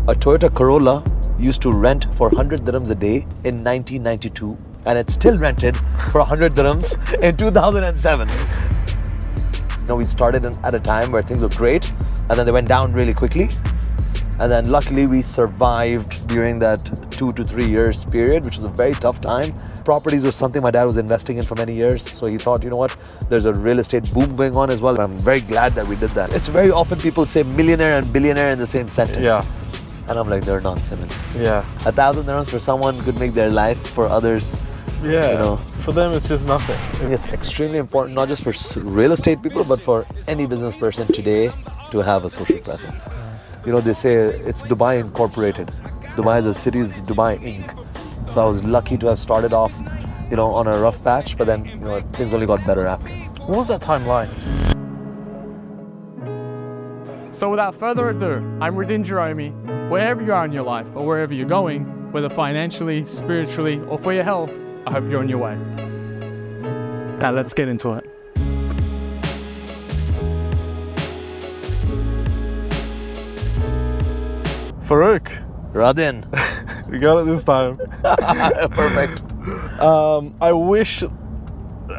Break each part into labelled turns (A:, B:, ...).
A: A Toyota Corolla used to rent for 100 dirhams a day in 1992, and it's still rented for 100 dirhams in 2007. We started at a time where things were great, and then they went down really quickly. And then luckily we survived during that 2 to 3 years period, which was a very tough time. Properties was something my dad was investing in for many years. So he thought, you know what, there's a real estate boom going on as well. I'm very glad that we did that. It's very often people say millionaire and billionaire in the same sentence.
B: Yeah.
A: And I'm like, they're nonsense.
B: Yeah.
A: 1,000 dirhams for someone could make their life. For others,
B: yeah, for them it's just nothing.
A: It's extremely important, not just for real estate people, but for any business person today to have a social presence. They say it's Dubai Incorporated. Dubai is a city, is Dubai Inc. So I was lucky to have started off, on a rough patch, but then, things only got better after.
B: What was that time like? So without further ado, I'm Radin Jerome. Wherever you are in your life or wherever you're going, whether financially, spiritually, or for your health, I hope you're on your way. Now let's get into it. Farook.
A: Radin.
B: We got it this time.
A: Perfect.
B: I wish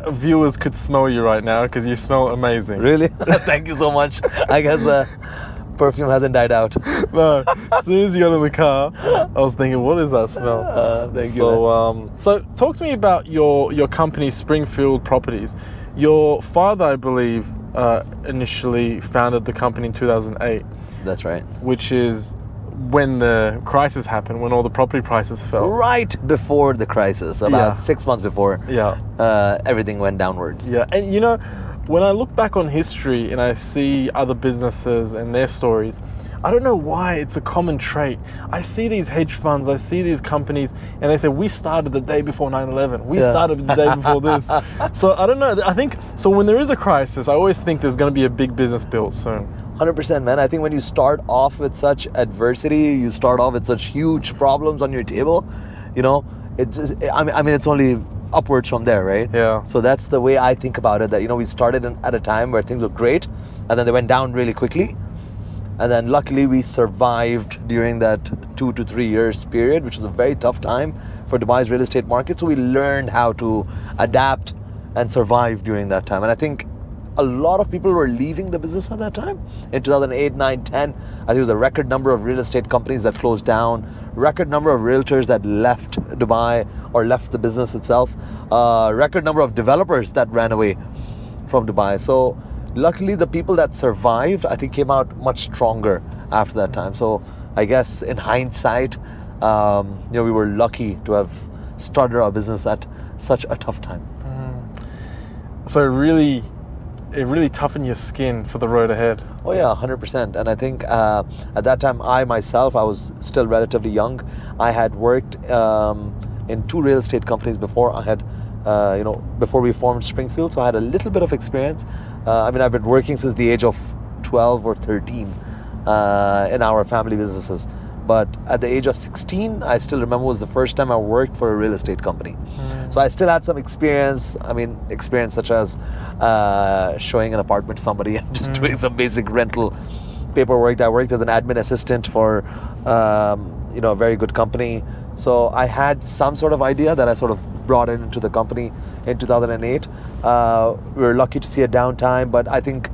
B: viewers could smell you right now because you smell amazing.
A: Really? Thank you so much. I guess the perfume hasn't died out.
B: No, as soon as you got in the car, I was thinking, what is that smell?
A: Thank you.
B: So talk to me about your company, Springfield Properties. Your father, I believe, initially founded the company in 2008.
A: That's right.
B: Which is when the crisis happened, when all the property prices fell.
A: Right before the crisis, about 6 months before.
B: Yeah.
A: Everything went downwards.
B: Yeah, and when I look back on history and I see other businesses and their stories, I don't know why it's a common trait. I see these hedge funds, I see these companies, and they say, we started the day before 9/11. We started the day before this. So I don't know, I think, so when there is a crisis, I always think there's going to be a big business built soon.
A: 100%, man. I think when you start off with such adversity, you start off with such huge problems on your table, it's only upwards from there, right?
B: Yeah.
A: So that's the way I think about it, that, we started at a time where things were great, and then they went down really quickly. And then luckily we survived during that 2 to 3 years period, which was a very tough time for Dubai's real estate market. So we learned how to adapt and survive during that time. And I think a lot of people were leaving the business at that time. In 2008, 9, 10, I think it was a record number of real estate companies that closed down, record number of realtors that left Dubai or left the business itself, record number of developers that ran away from Dubai. So luckily the people that survived, I think, came out much stronger after that time. So I guess in hindsight, we were lucky to have started our business at such a tough time.
B: So it really toughened your skin for the road ahead.
A: Oh yeah, 100%. And I think at that time, I was still relatively young. I had worked in 2 real estate companies before. I had, before we formed Springfield, so I had a little bit of experience. I've been working since the age of 12 or 13 in our family businesses. But at the age of 16, I still remember was the first time I worked for a real estate company. So I still had some experience. Experience such as showing an apartment to somebody and just doing some basic rental paperwork. I worked as an admin assistant for a very good company. So I had some sort of idea that I sort of brought into the company in 2008. We were lucky to see a downtime, but I think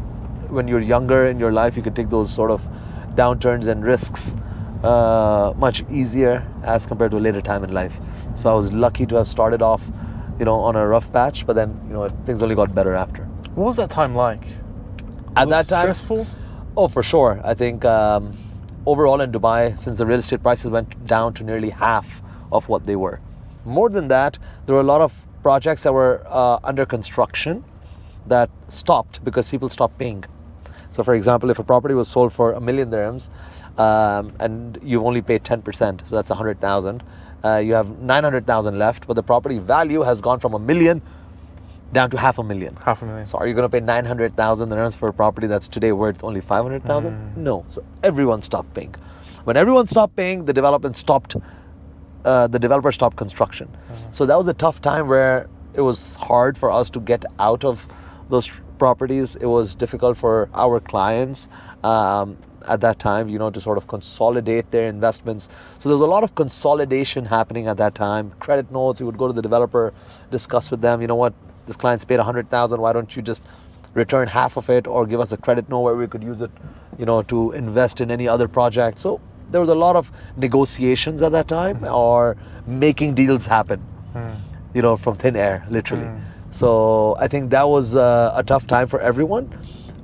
A: when you're younger in your life, you can take those sort of downturns and risks much easier as compared to a later time in life. So I was lucky to have started off, on a rough patch, but then, things only got better after.
B: What was that time like?
A: At that time,
B: stressful?
A: Oh, for sure. I think overall in Dubai, since the real estate prices went down to nearly half of what they were. More than that, there were a lot of projects that were under construction that stopped because people stopped paying. So for example, if a property was sold for 1 million dirhams and you only paid 10%, so that's 100,000, you have 900,000 left, but the property value has gone from 1 million down to 500,000.
B: 500,000.
A: So are you going to pay 900,000 dirhams for a property that's today worth only 500,000? No. So everyone stopped paying. When everyone stopped paying, the developer stopped construction. So that was a tough time where it was hard for us to get out of those properties. It was difficult for our clients. at that time, to sort of consolidate their investments. So there was a lot of consolidation happening at that time. Credit notes, we would go to the developer, discuss with them, what, this client's paid 100,000, why don't you just return half of it or give us a credit note where we could use it, to invest in any other project. So there was a lot of negotiations at that time or making deals happen, from thin air, literally. So I think that was a tough time for everyone.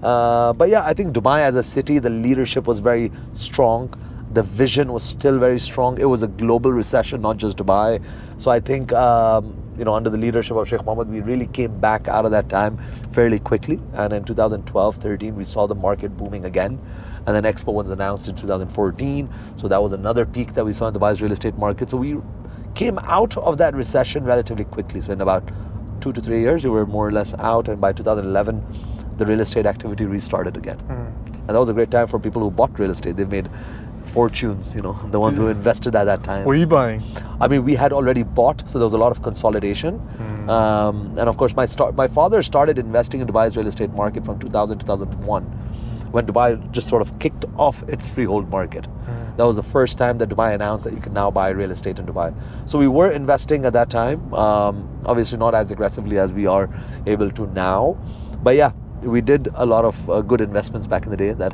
A: But yeah, I think Dubai as a city, the leadership was very strong. The vision was still very strong. It was a global recession, not just Dubai. So I think, under the leadership of Sheikh Mohammed, we really came back out of that time fairly quickly. And in 2012-13, we saw the market booming again. And then Expo was announced in 2014. So that was another peak that we saw in Dubai's real estate market. So we came out of that recession relatively quickly. So in about 2 to 3 years, we were more or less out. And by 2011, the real estate activity restarted again. And that was a great time for people who bought real estate. They've made fortunes, the ones who invested at that time.
B: Were you buying?
A: I mean, we had already bought, so there was a lot of consolidation. And of course, my father started investing in Dubai's real estate market from 2000, 2001, when Dubai just sort of kicked off its freehold market. That was the first time that Dubai announced that you can now buy real estate in Dubai. So we were investing at that time, obviously not as aggressively as we are able to now. But yeah, we did a lot of good investments back in the day that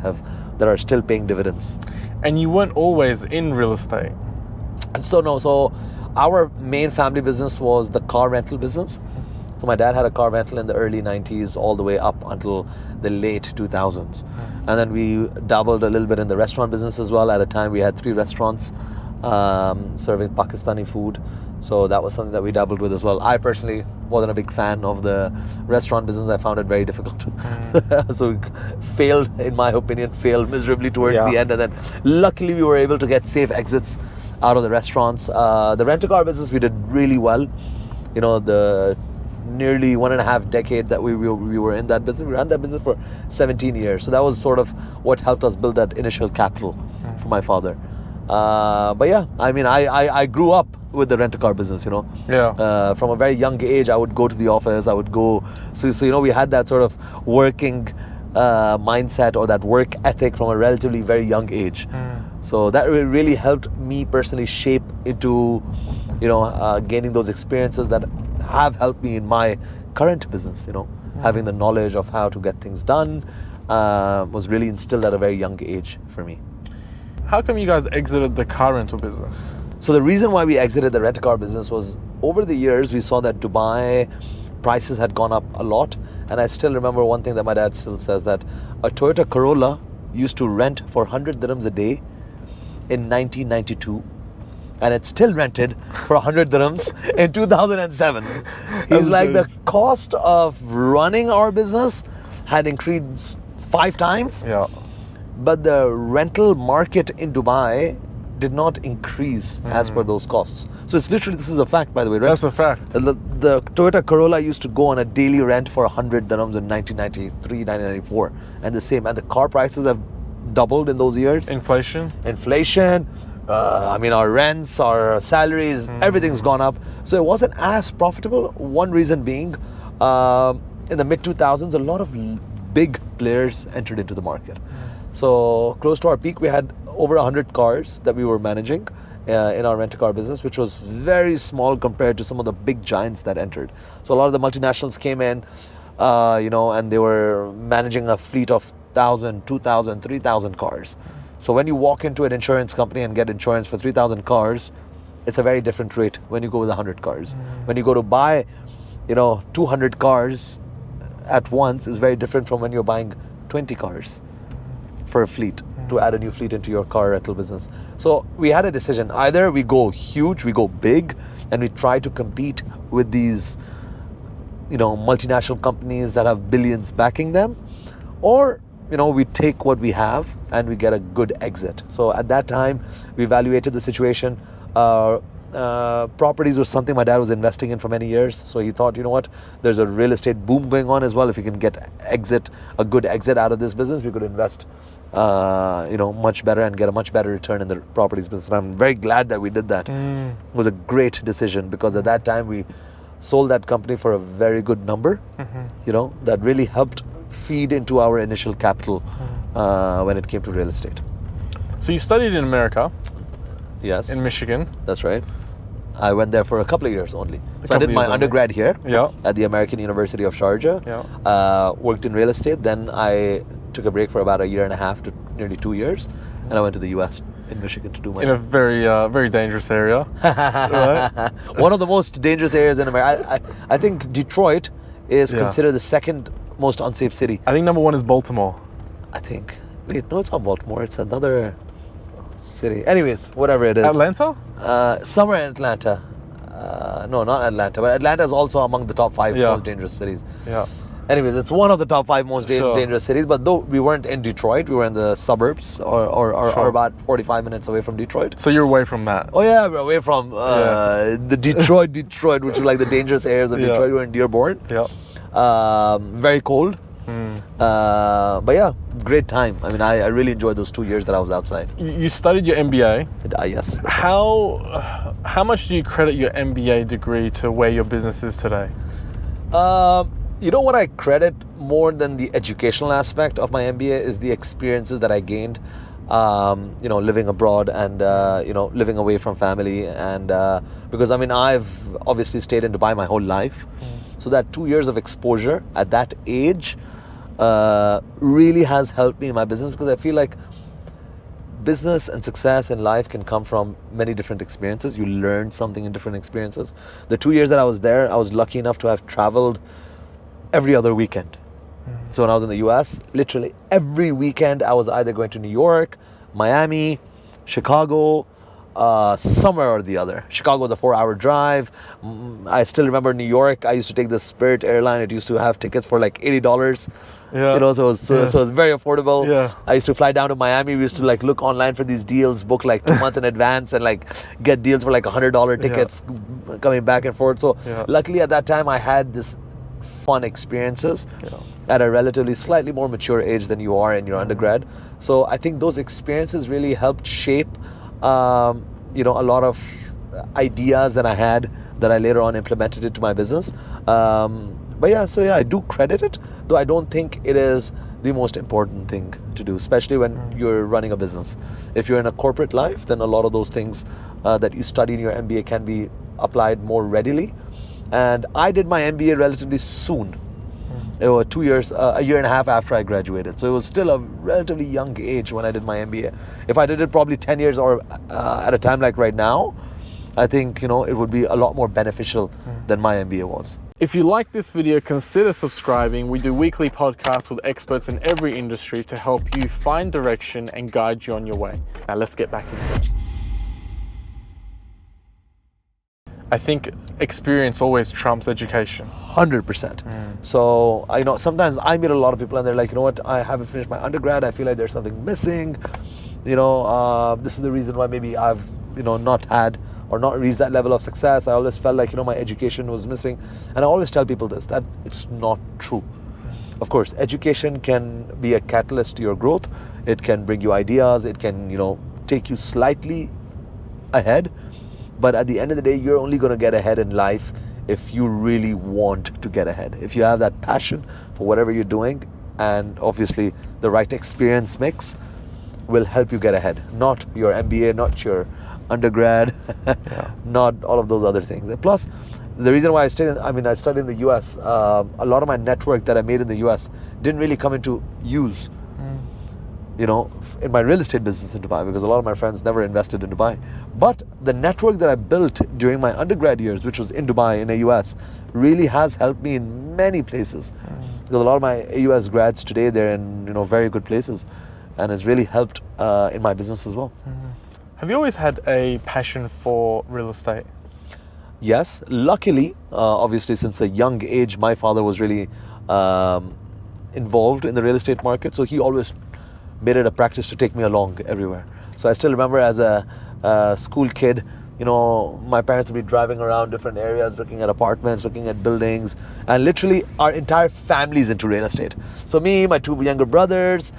A: are still paying dividends.
B: And you weren't always in real estate?
A: So our main family business was the car rental business. So my dad had a car rental in the early 90s all the way up until the late 2000s. And then we dabbled a little bit in the restaurant business as well. At a time we had 3 restaurants serving Pakistani food. So that was something that we dabbled with as well. I personally wasn't a big fan of the restaurant business. I found it very difficult. So we failed, in my opinion, miserably towards the end. And then luckily we were able to get safe exits out of the restaurants. The rent-a-car business, we did really well. The nearly 1.5 decade that we were in that business. We ran that business for 17 years. So that was sort of what helped us build that initial capital for my father. But yeah, I mean, I grew up with the rent-a-car business, from a very young age. I would go to the office, I would go, so we had that sort of working mindset or that work ethic from a relatively very young age. So that really helped me personally shape into, gaining those experiences that have helped me in my current business, having the knowledge of how to get things done was really instilled at a very young age for me.
B: How come you guys exited the car rental business?
A: So the reason why we exited the rent-a-car business was over the years we saw that Dubai prices had gone up a lot. And I still remember one thing that my dad still says, that a Toyota Corolla used to rent for 100 dirhams a day in 1992. And it's still rented for 100 dirhams in 2007. He's like, the cost of running our business had increased 5 times.
B: Yeah.
A: But the rental market in Dubai did not increase as per those costs. So it's literally, this is a fact, by the way, right?
B: That's a fact.
A: The Toyota Corolla used to go on a daily rent for 100 dirhams in 1993, 1994. And the car prices have doubled in those years.
B: Inflation.
A: I mean, our rents, our salaries, everything's gone up. So it wasn't as profitable. One reason being, in the mid-2000s, a lot of big players entered into the market. So close to our peak, we had over 100 cars that we were managing in our rent-a-car business, which was very small compared to some of the big giants that entered. So a lot of the multinationals came in, and they were managing a fleet of 1,000, 2,000, 3,000 cars. So when you walk into an insurance company and get insurance for 3,000 cars, it's a very different rate when you go with 100 cars. When you go to buy, 200 cars at once is very different from when you're buying 20 cars for a fleet, to add a new fleet into your car rental business. So we had a decision. Either we go huge, we go big, and we try to compete with these, multinational companies that have billions backing them, or, we take what we have and we get a good exit. So at that time, we evaluated the situation. Properties was something my dad was investing in for many years. So he thought, there's a real estate boom going on as well. If we can get a good exit out of this business, we could invest much better and get a much better return in the properties business. And I'm very glad that we did that. It was a great decision, because at that time we sold that company for a very good number, that really helped feed into our initial capital when it came to real estate.
B: So you studied in America,
A: Yes,
B: in Michigan.
A: that's right. I went there for a couple of years only. So I
B: couple
A: did
B: of
A: my
B: years only.
A: undergrad here
B: Yeah.
A: at the American University of Sharjah.
B: Yeah.
A: Worked in real estate. Then I took a break for about a year and a half to nearly 2 years, and I went to the U.S. in Michigan to do my.
B: In a very dangerous area. Right.
A: One of the most dangerous areas in America. I think Detroit is
B: Yeah.
A: considered the second most unsafe city.
B: I think number one is Baltimore.
A: I think. Wait, no, it's not Baltimore. It's another city. Anyways, whatever it is.
B: Atlanta?
A: Somewhere in Atlanta. No, not Atlanta, but Atlanta is also among the top 5
B: Yeah.
A: most dangerous cities.
B: Yeah.
A: Anyways, it's one of the top 5 most
B: Sure.
A: dangerous cities. But though we weren't in Detroit, we were in the suburbs or
B: Sure.
A: about 45 minutes away from Detroit.
B: So you're away from that.
A: Oh yeah, we're away from the Detroit, which is like the dangerous areas of
B: Yeah.
A: Detroit. We're in Dearborn.
B: Yeah.
A: Very cold.
B: Hmm.
A: But yeah, great time. I mean, I really enjoyed those 2 years that I was outside.
B: You studied your MBA.
A: Yes.
B: How much do you credit your MBA degree to where your business is today?
A: You know what I credit more than the educational aspect of my MBA is the experiences that I gained, living abroad and, living away from family. And because, I mean, I've obviously stayed in Dubai my whole life. So that 2 years of exposure at that age really has helped me in my business, because I feel like business and success in life can come from many different experiences. You learn something in different experiences. The 2 years that I was there, I was lucky enough to have traveled every other weekend. So when I was in the US, literally every weekend I was either going to New York, Miami, Chicago, somewhere or the other. Chicago was a 4-hour drive. I still remember New York. I used to take the Spirit airline. It used to have tickets for like $80.
B: Yeah.
A: So it was very affordable.
B: Yeah.
A: I used to fly down to Miami. We used to like look online for these deals, book like 2 months in advance, and like get deals for like $100 tickets coming back and forth. So
B: Yeah.
A: luckily at that time I had this fun experiences at a relatively slightly more mature age than you are in your undergrad. So I think those experiences really helped shape a lot of ideas that I had that I later on implemented into my business. I do credit it, though I don't think it is the most important thing to do, especially when you're running a business. If you're in a corporate life, then a lot of those things that you study in your MBA can be applied more readily. And I did my MBA relatively soon. It was 2 years, a year and a half after I graduated. So it was still a relatively young age when I did my MBA. If I did it probably 10 years or at a time like right now, I think, it would be a lot more beneficial than my MBA was.
B: If you like this video, consider subscribing. We do weekly podcasts with experts in every industry to help you find direction and guide you on your way. Now let's get back into it. I think experience always trumps education.
A: 100%. So, sometimes I meet a lot of people and they're like, you know what, I haven't finished my undergrad. I feel like there's something missing. This is the reason why maybe I've, not had or not reached that level of success. I always felt like, my education was missing. And I always tell people this, that it's not true. Of course, education can be a catalyst to your growth. It can bring you ideas. It can, take you slightly ahead. But at the end of the day, you're only going to get ahead in life if you really want to get ahead. If you have that passion for whatever you're doing, and obviously the right experience mix will help you get ahead. Not your MBA, not your undergrad, not all of those other things. And plus, the reason why I studied in the US, a lot of my network that I made in the US didn't really come into use, in my real estate business in Dubai, because a lot of my friends never invested in Dubai. But the network that I built during my undergrad years, which was in Dubai, in AUS, really has helped me in many places. Because a lot of my AUS grads today, they're in very good places, and it's really helped in my business as well.
B: Have you always had a passion for real estate?
A: Yes, luckily, obviously since a young age, my father was really involved in the real estate market, so he always made it a practice to take me along everywhere. So I still remember as a school kid, my parents would be driving around different areas, looking at apartments, looking at buildings, and literally our entire family's into real estate. So me, my 2 younger brothers,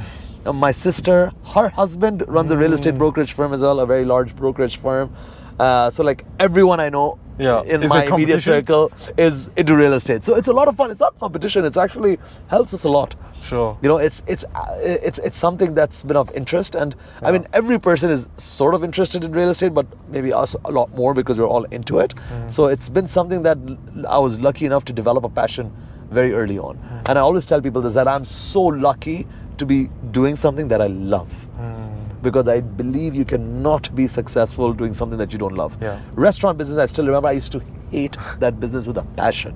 A: my sister, her husband runs a real estate brokerage firm as well, a very large brokerage firm. So like everyone I know
B: Yeah.
A: in
B: Is
A: my
B: there
A: immediate
B: competition?
A: circle is into real estate. So it's a lot of fun. It's not competition. It's actually helps us a lot.
B: Sure.
A: You know, it's something that's been of interest, and I mean every person is sort of interested in real estate, but maybe us a lot more because we're all into it. So it's been something that I was lucky enough to develop a passion very early on. And I always tell people this, that I'm so lucky to be doing something that I love. Because I believe you cannot be successful doing something that you don't love.
B: Yeah.
A: Restaurant business, I still remember I used to hate that business with a passion.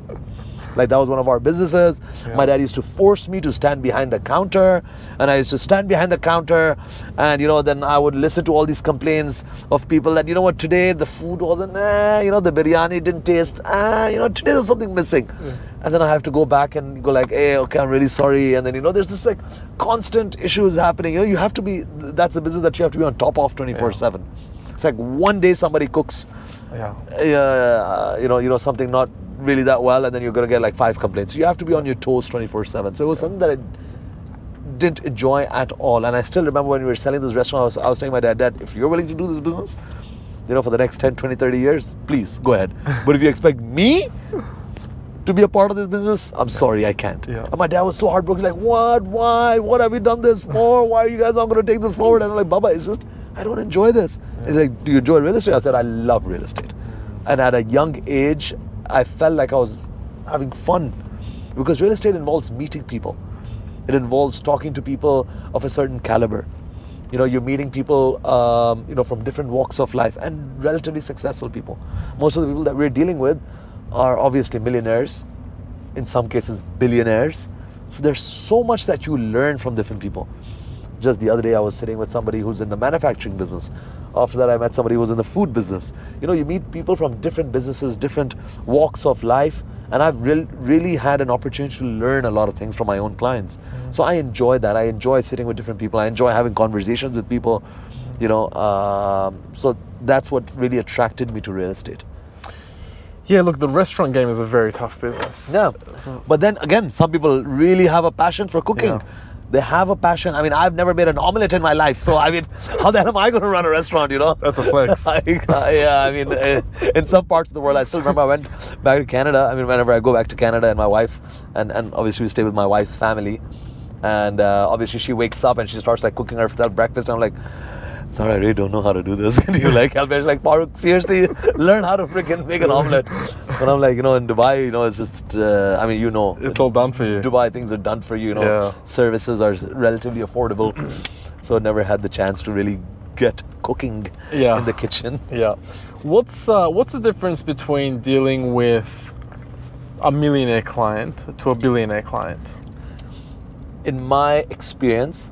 A: Like that was one of our businesses.
B: Yeah.
A: My dad used to force me to stand behind the counter, and I used to stand behind the counter, and then I would listen to all these complaints of people that, today the food wasn't, the biryani didn't taste, today there's something missing. And then I have to go back and go like, hey, okay, I'm really sorry. And then, there's this like constant issues happening. You have to be, that's the business that you have to be on top of 24/7. It's like one day somebody cooks, something not really that well, and then you're going to get like 5 complaints. You have to be on your toes 24/7. So it was something that I didn't enjoy at all. And I still remember when we were selling this restaurant, I was telling my dad, if you're willing to do this business, for the next 10, 20, 30 years, please go ahead. But if you expect me to be a part of this business, I'm sorry, I can't.
B: Yeah.
A: And my dad was so heartbroken, like, what, why, what have we done this for? Why are you guys not going to take this forward? And I'm like, Baba, it's just, I don't enjoy this. He's like, do you enjoy real estate? I said, I love real estate. And at a young age, I felt like I was having fun, because real estate involves meeting people. It involves talking to people of a certain caliber. You're meeting people, from different walks of life, and relatively successful people. Most of the people that we're dealing with are obviously millionaires, in some cases billionaires. So there's so much that you learn from different people. Just the other day I was sitting with somebody who's in the manufacturing business. After that I met somebody who's in the food business. You meet people from different businesses, different walks of life, and I've really had an opportunity to learn a lot of things from my own clients. So I enjoy that. I enjoy sitting with different people. I enjoy having conversations with people, so that's what really attracted me to real estate.
B: Yeah, look, the restaurant game is a very tough business.
A: Yeah, but then again, some people really have a passion for cooking.
B: Yeah.
A: They have a passion. I mean, I've never made an omelette in my life, so I mean, how the hell am I going to run a restaurant,
B: That's a flex.
A: Yeah, I mean, in some parts of the world, I still remember I went back to Canada. I mean, whenever I go back to Canada, and my wife, and obviously we stay with my wife's family, and obviously she wakes up and she starts like cooking herself breakfast, and I'm like, sorry, I really don't know how to do this. Can you like help me? She's like, Farooq, seriously, learn how to freaking make an omelette. But I'm like, in Dubai, it's just, I mean,
B: it's all done for you.
A: Dubai, things are done for you,
B: Yeah.
A: Services are relatively affordable. So I never had the chance to really get cooking in the kitchen.
B: Yeah. What's the difference between dealing with a millionaire client to a billionaire client?
A: In my experience,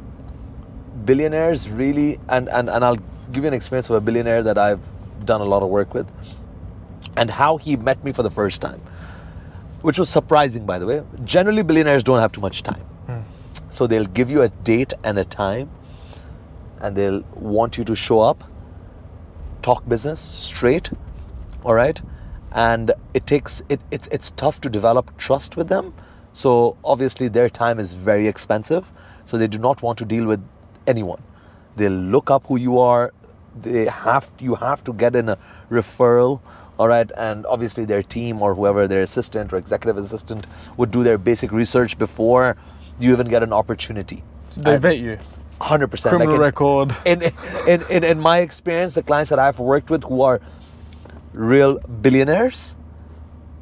A: billionaires really, and I'll give you an experience of a billionaire that I've done a lot of work with, and how he met me for the first time, which was surprising, by the way. Generally, billionaires don't have too much time. So they'll give you a date and a time, and they'll want you to show up, talk business straight, all right? And it's tough to develop trust with them. So obviously their time is very expensive. So they do not want to deal with anyone. They'll look up who you are. You have to get in a referral, all right? And obviously their team or whoever, their assistant or executive assistant, would do their basic research before you even get an opportunity.
B: So they vet you.
A: 100%.
B: Criminal record.
A: In my experience, the clients that I've worked with who are real billionaires,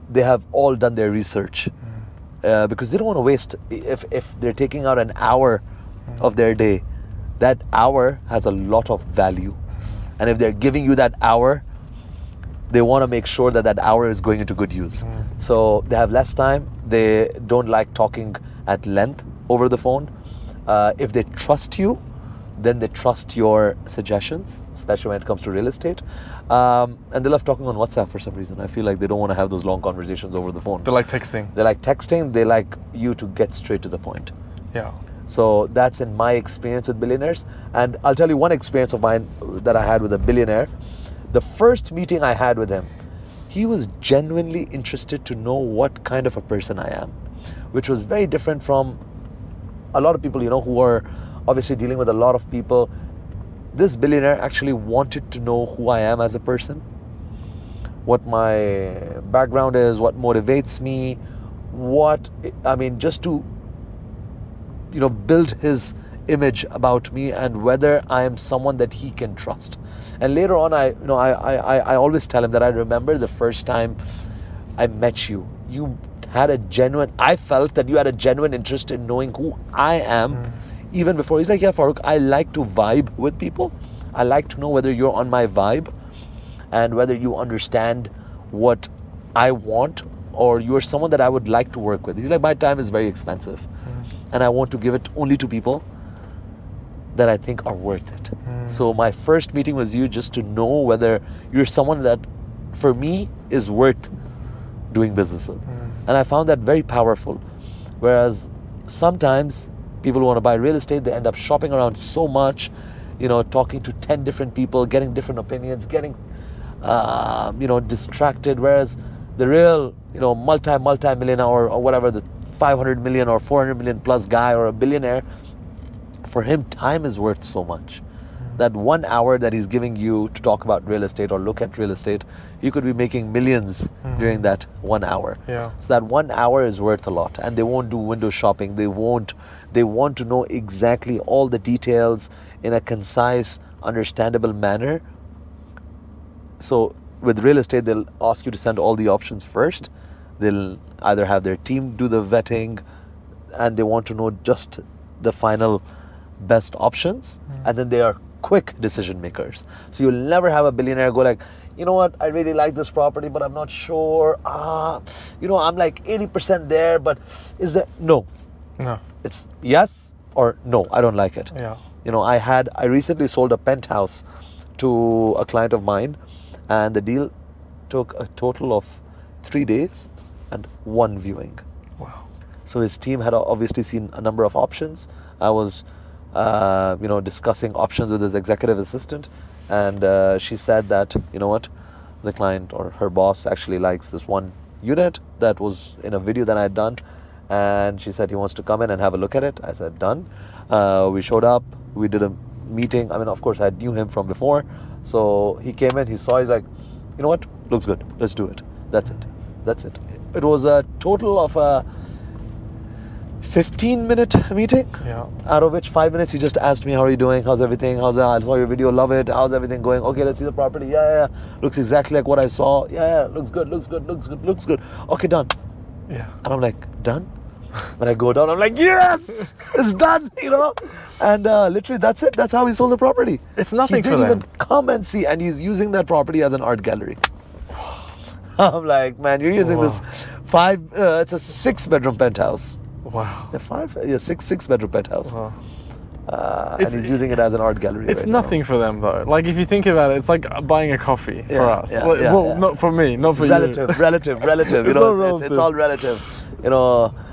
A: they have all done their research, because they don't want to waste. If they're taking out an hour of their day, that hour has a lot of value, and if they're giving you that hour, they want to make sure that hour is going into good use. So they have less time. They don't like talking at length over the phone. If they trust you, then they trust your suggestions, especially when it comes to real estate. And they love talking on WhatsApp for some reason. I feel like they don't want to have those long conversations over the phone.
B: They like texting.
A: They like texting. They like you to get straight to the point.
B: Yeah.
A: So that's in my experience with billionaires. And I'll tell you one experience of mine that I had with a billionaire. The first meeting I had with him, he was genuinely interested to know what kind of a person I am, which was very different from a lot of people, who are obviously dealing with a lot of people. This billionaire actually wanted to know who I am as a person. what my background is, what motivates me, just to, build his image about me and whether I am someone that he can trust. And later on, I always tell him that I remember the first time I met you. I felt that you had a genuine interest in knowing who I am, even before. He's like, yeah, Farouk, I like to vibe with people. I like to know whether you're on my vibe and whether you understand what I want, or you're someone that I would like to work with. He's like, my time is very expensive and I want to give it only to people that I think are worth it. So my first meeting was you, just to know whether you're someone that, for me, is worth doing business with. And I found that very powerful. Whereas sometimes people who want to buy real estate, they end up shopping around so much, talking to 10 different people, getting different opinions, getting distracted. Whereas the real, multi-millionaire or whatever, the 500 million or 400 million plus guy or a billionaire, for him, time is worth so much. That 1 hour that he's giving you to talk about real estate or look at real estate, he could be making millions during that 1 hour.
B: Yeah.
A: So that 1 hour is worth a lot. And they won't do window shopping. They want to know exactly all the details in a concise, understandable manner. So with real estate, they'll ask you to send all the options first. They'll either have their team do the vetting, and they want to know just the final best options, and then they are quick decision makers. So you'll never have a billionaire go like, you know what, I really like this property, but I'm not sure. I'm like 80% there, but is there? No. It's yes or no, I don't like it.
B: Yeah.
A: I recently sold a penthouse to a client of mine, and the deal took a total of 3 days and 1 viewing.
B: Wow.
A: So his team had obviously seen a number of options. I was discussing options with his executive assistant, and she said that, the client or her boss actually likes this one unit that was in a video that I had done, and she said he wants to come in and have a look at it. I said, done. We showed up, we did a meeting. Of course, I knew him from before, so he came in, he saw it, like, you know what, looks good, let's do it. That's it. It was a total of a 15-minute meeting, out of which 5 minutes he just asked me, how are you doing, how's everything, I saw your video, love it, how's everything going, okay, let's see the property, yeah, looks exactly like what I saw, yeah, looks good, okay, done.
B: Yeah.
A: And I'm like, done? When I go down, I'm like, yes, it's done, and literally that's it. That's how he sold the property.
B: It's nothing for them.
A: He didn't even come and see, and he's using that property as an art gallery. I'm like, man, you're using this it's a 6-bedroom penthouse.
B: Wow.
A: Six bedroom penthouse.
B: Wow.
A: And he's using it as an art gallery.
B: It's
A: right
B: nothing
A: now.
B: For them though. Like if you think about it, it's like buying a coffee for us. Not for me, not for
A: relative,
B: you.
A: Relative.
B: It's all relative.
A: It's all relative.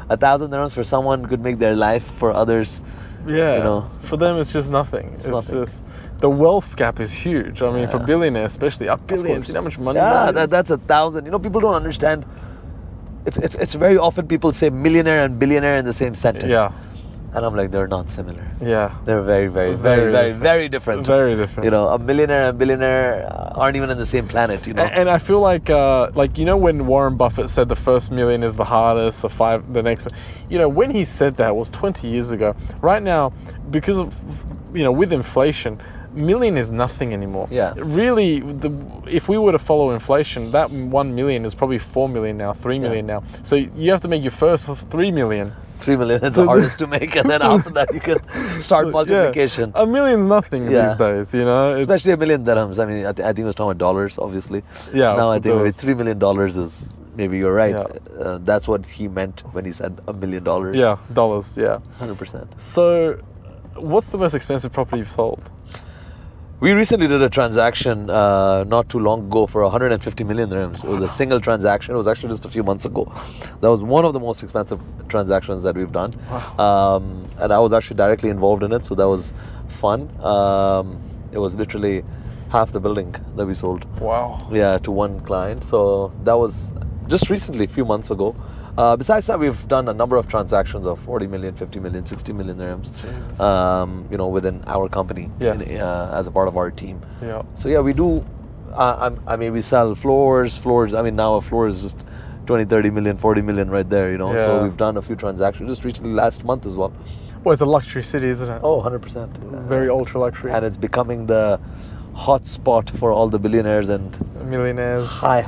A: 1,000 dirhams for someone could make their life. For others,
B: for them it's just nothing. It's
A: nothing.
B: just the wealth gap is huge. For billionaires, especially a billion. Do you know how much money?
A: That's 1,000. People don't understand. It's very often people say millionaire and billionaire in the same sentence.
B: Yeah.
A: And I'm like, they're not similar.
B: Yeah.
A: They're very, very, very, very, very different.
B: Very different.
A: A millionaire and billionaire aren't even in the same planet,
B: And I feel like when Warren Buffett said the first million is the hardest, the next one, when he said that was 20 years ago. Right now, because of, with inflation, million is nothing anymore.
A: Yeah.
B: Really, if we were to follow inflation, that 1 million is probably 4 million now, 3 million now. So you have to make your first for 3 million.
A: 3 million is the hardest to make, and then after that you can start multiplication.
B: A million's nothing these days,
A: Especially $1 million dirhams. I think it was talking about dollars, obviously.
B: Yeah.
A: Now I think maybe $3 million is, maybe you're right.
B: Yeah.
A: That's what he meant when he said $1 million.
B: Yeah, dollars, yeah.
A: 100%.
B: So, what's the most expensive property you've sold?
A: We recently did a transaction not too long ago for 150 million dirhams. It was a single transaction. It was actually just a few months ago. That was one of the most expensive transactions that we've done.
B: Wow.
A: And I was actually directly involved in it, so that was fun. It was literally half the building that we sold.
B: Wow.
A: Yeah, to one client. So that was just recently, a few months ago. Besides that, we've done a number of transactions of 40 million, 50 million, 60 million dirhams, within our company,
B: yes.
A: as a part of our team.
B: Yeah.
A: So yeah, we do I mean, we sell floors. I mean, now a floor is just 20, 30 million, 40 million right there, you know. So
B: Yeah.
A: we've done a few transactions just recently last month as well.
B: Well, it's a luxury city, isn't it?
A: Oh, 100%.
B: Very ultra luxury.
A: And it's becoming the hot spot for all the billionaires and
B: Millionaires.
A: high,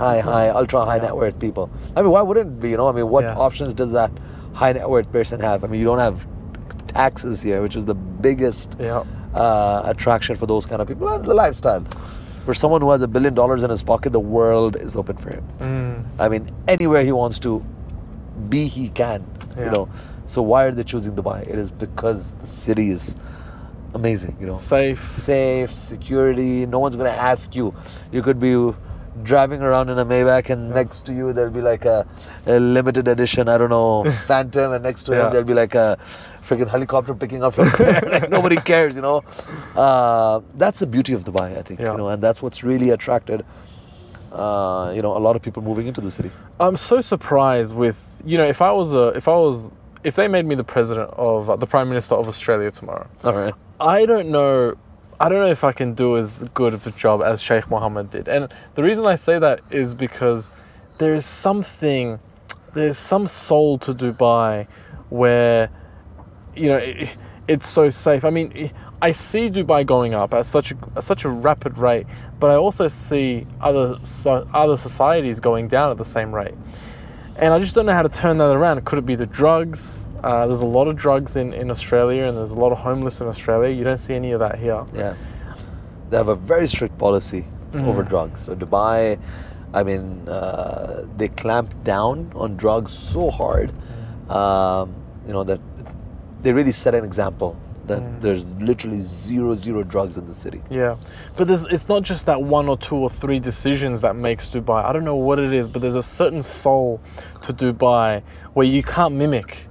A: ultra high
B: Yeah.
A: net worth people. I mean, why wouldn't it be, you know? I mean, what
B: Yeah.
A: options does that high net worth person have? I mean, you don't have taxes here, which is the biggest
B: Yeah.
A: attraction for those kind of people, and the lifestyle. For someone who has $1 billion in his pocket, the world is open for him. I mean, anywhere he wants to be, he can.
B: Yeah.
A: You know. So why are they choosing Dubai? It is because the city is amazing. You know,
B: Safe.
A: security. No one's gonna ask you. You could be driving around in a Maybach, and next to you there'll be like a limited edition, I don't know, Phantom, and next to
B: Yeah.
A: him there'll be like a freaking helicopter picking up from there. Like nobody cares, you know. That's the beauty of Dubai, I think.
B: Yeah.
A: You know, and that's what's really attracted, you know, a lot of people moving into the city.
B: I'm so surprised with, you know, if they made me the president of the Prime Minister of Australia tomorrow,
A: All right.
B: I don't know if I can do as good of a job as Sheikh Mohammed did. And the reason I say that is because there's some soul to Dubai where, you know, it's so safe. I mean, I see Dubai going up at such a rapid rate, but I also see other societies going down at the same rate. And I just don't know how to turn that around. Could it be the drugs? There's a lot of drugs in Australia, and there's a lot of homeless in Australia. You don't see any of that here.
A: Yeah. They have a very strict policy over drugs. So Dubai, I mean, they clamp down on drugs so hard, you know, that they really set an example that there's literally zero drugs in the city.
B: Yeah, but it's not just that one or two or three decisions that makes Dubai. I don't know what it is, but there's a certain soul to Dubai where you can't mimic.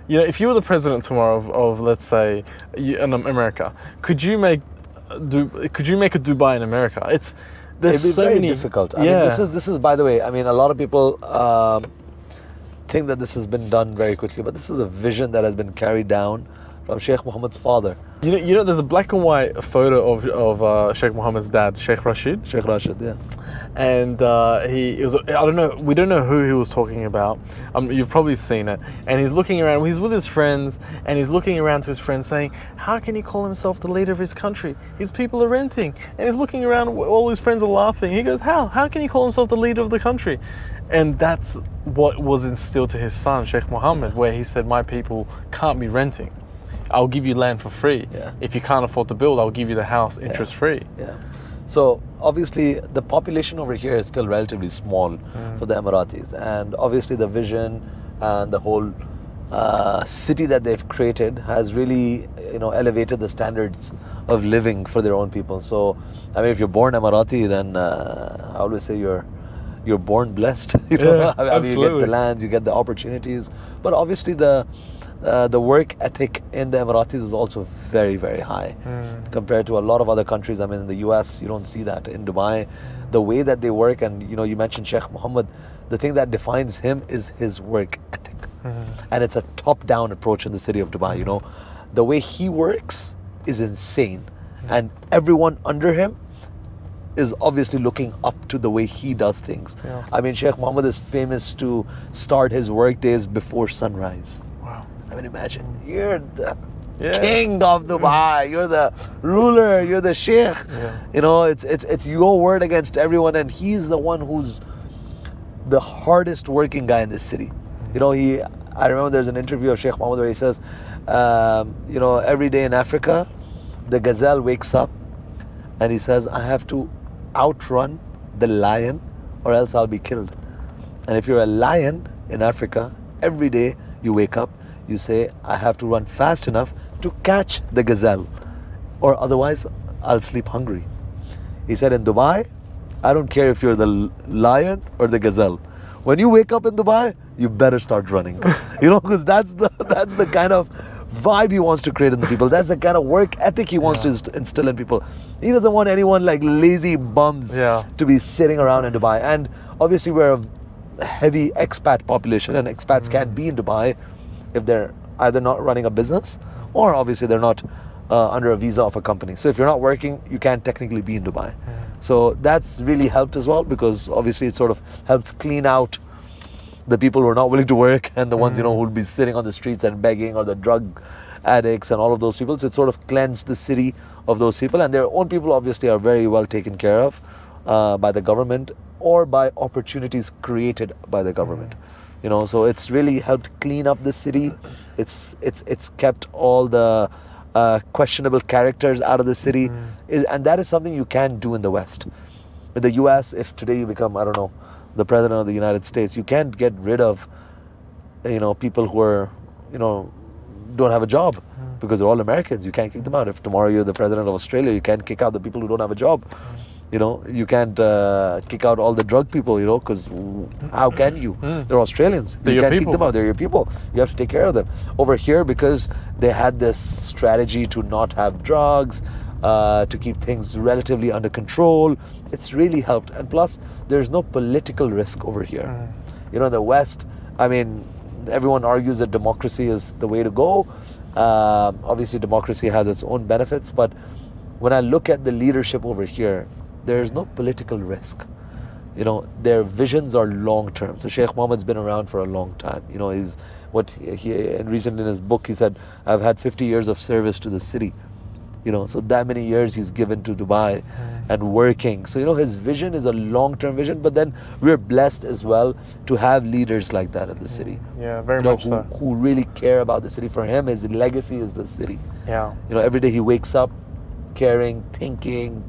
B: You know, if you were the president tomorrow of let's say, in America, could you make a Dubai in America? There's
A: It'd be
B: so
A: very
B: many.
A: difficult. I
B: Yeah.
A: mean, this is by the way, I mean, a lot of people think that this has been done very quickly, but this is a vision that has been carried down from Sheikh Mohammed's father.
B: You know, there's a black and white photo of Sheikh Mohammed's dad, Sheikh Rashid.
A: Sheikh Rashid, yeah.
B: And we don't know who he was talking about. You've probably seen it. And he's looking around, he's with his friends, and he's looking around to his friends saying, how can he call himself the leader of his country? His people are renting. And he's looking around, all his friends are laughing. He goes, how can he call himself the leader of the country? And that's what was instilled to his son, Sheikh Mohammed, where he said, my people can't be renting. I'll give you land for free.
A: Yeah.
B: If you can't afford to build, I'll give you the house interest free.
A: Yeah. So obviously the population over here is still relatively small for the Emiratis, and obviously the vision and the whole city that they've created has really, you know, elevated the standards of living for their own people. So I mean, if you're born Emirati, then I always say you're born blessed. You know?
B: Yeah,
A: I mean, you get
B: absolutely.
A: the lands, you get the opportunities, but obviously the work ethic in the Emiratis is also very, very high compared to a lot of other countries. I mean, in the US, you don't see that. In Dubai, the way that they work, and you know, you mentioned Sheikh Mohammed, the thing that defines him is his work ethic. And it's a top-down approach in the city of Dubai. You know, the way he works is insane, and everyone under him is obviously looking up to the way he does things.
B: Yeah.
A: I mean, Sheikh Mohammed is famous to start his work days before sunrise.
B: Wow.
A: I mean, imagine, you're the
B: Yeah.
A: king of Dubai, you're the ruler, you're the sheikh.
B: Yeah.
A: You know, it's your word against everyone, and he's the one who's the hardest working guy in this city. You know, I remember there's an interview of Sheikh Mohammed where he says, you know, every day in Africa, the gazelle wakes up and he says, I have to outrun the lion or else I'll be killed. And if you're a lion in Africa, every day you wake up, you say, I have to run fast enough to catch the gazelle, or otherwise I'll sleep hungry. He said, in Dubai, I don't care if you're the lion or the gazelle. When you wake up in Dubai, you better start running. You know, because that's the kind of vibe he wants to create in the people. That's the kind of work ethic he wants to instill in people. He doesn't want anyone like lazy bums to be sitting around in Dubai. And obviously we're a heavy expat population, and expats can't be in Dubai if they're either not running a business or obviously they're not under a visa of a company. So if you're not working, you can't technically be in Dubai. So that's really helped as well, because obviously it sort of helps clean out the people who are not willing to work and the ones, you know, who will be sitting on the streets and begging, or the drug addicts and all of those people. So it sort of cleansed the city of those people, and their own people obviously are very well taken care of by the government, or by opportunities created by the government. You know, so it's really helped clean up the city. It's kept all the questionable characters out of the city, and that is something you can't do in the West. In the US, if today you become, I don't know, the president of the United States, you can't get rid of, you know, people who are, you know, don't have a job, because they're all Americans. You can't kick them out. If tomorrow you're the president of Australia, you can't kick out the people who don't have a job. You know, you can't kick out all the drug people, you know, because how can you? They're Australians.
B: They're
A: you
B: your
A: can't
B: people.
A: kick them out. They're your people. You have to take care of them. Over here, because they had this strategy to not have drugs, to keep things relatively under control, it's really helped. And plus, there's no political risk over here. You know, in the West, I mean, everyone argues that democracy is the way to go. Obviously, democracy has its own benefits, but when I look at the leadership over here, there's no political risk. You know, their visions are long term. So Sheikh Mohammed's been around for a long time. You know, and recently in his book he said, I've had 50 years of service to the city. You know, so that many years he's given to Dubai and working. So, you know, his vision is a long-term vision, but then we're blessed as well to have leaders like that in the city.
B: Yeah, very
A: You know,
B: much so.
A: who really care about the city. For him, his legacy is the city.
B: Yeah.
A: You know, every day he wakes up caring, thinking,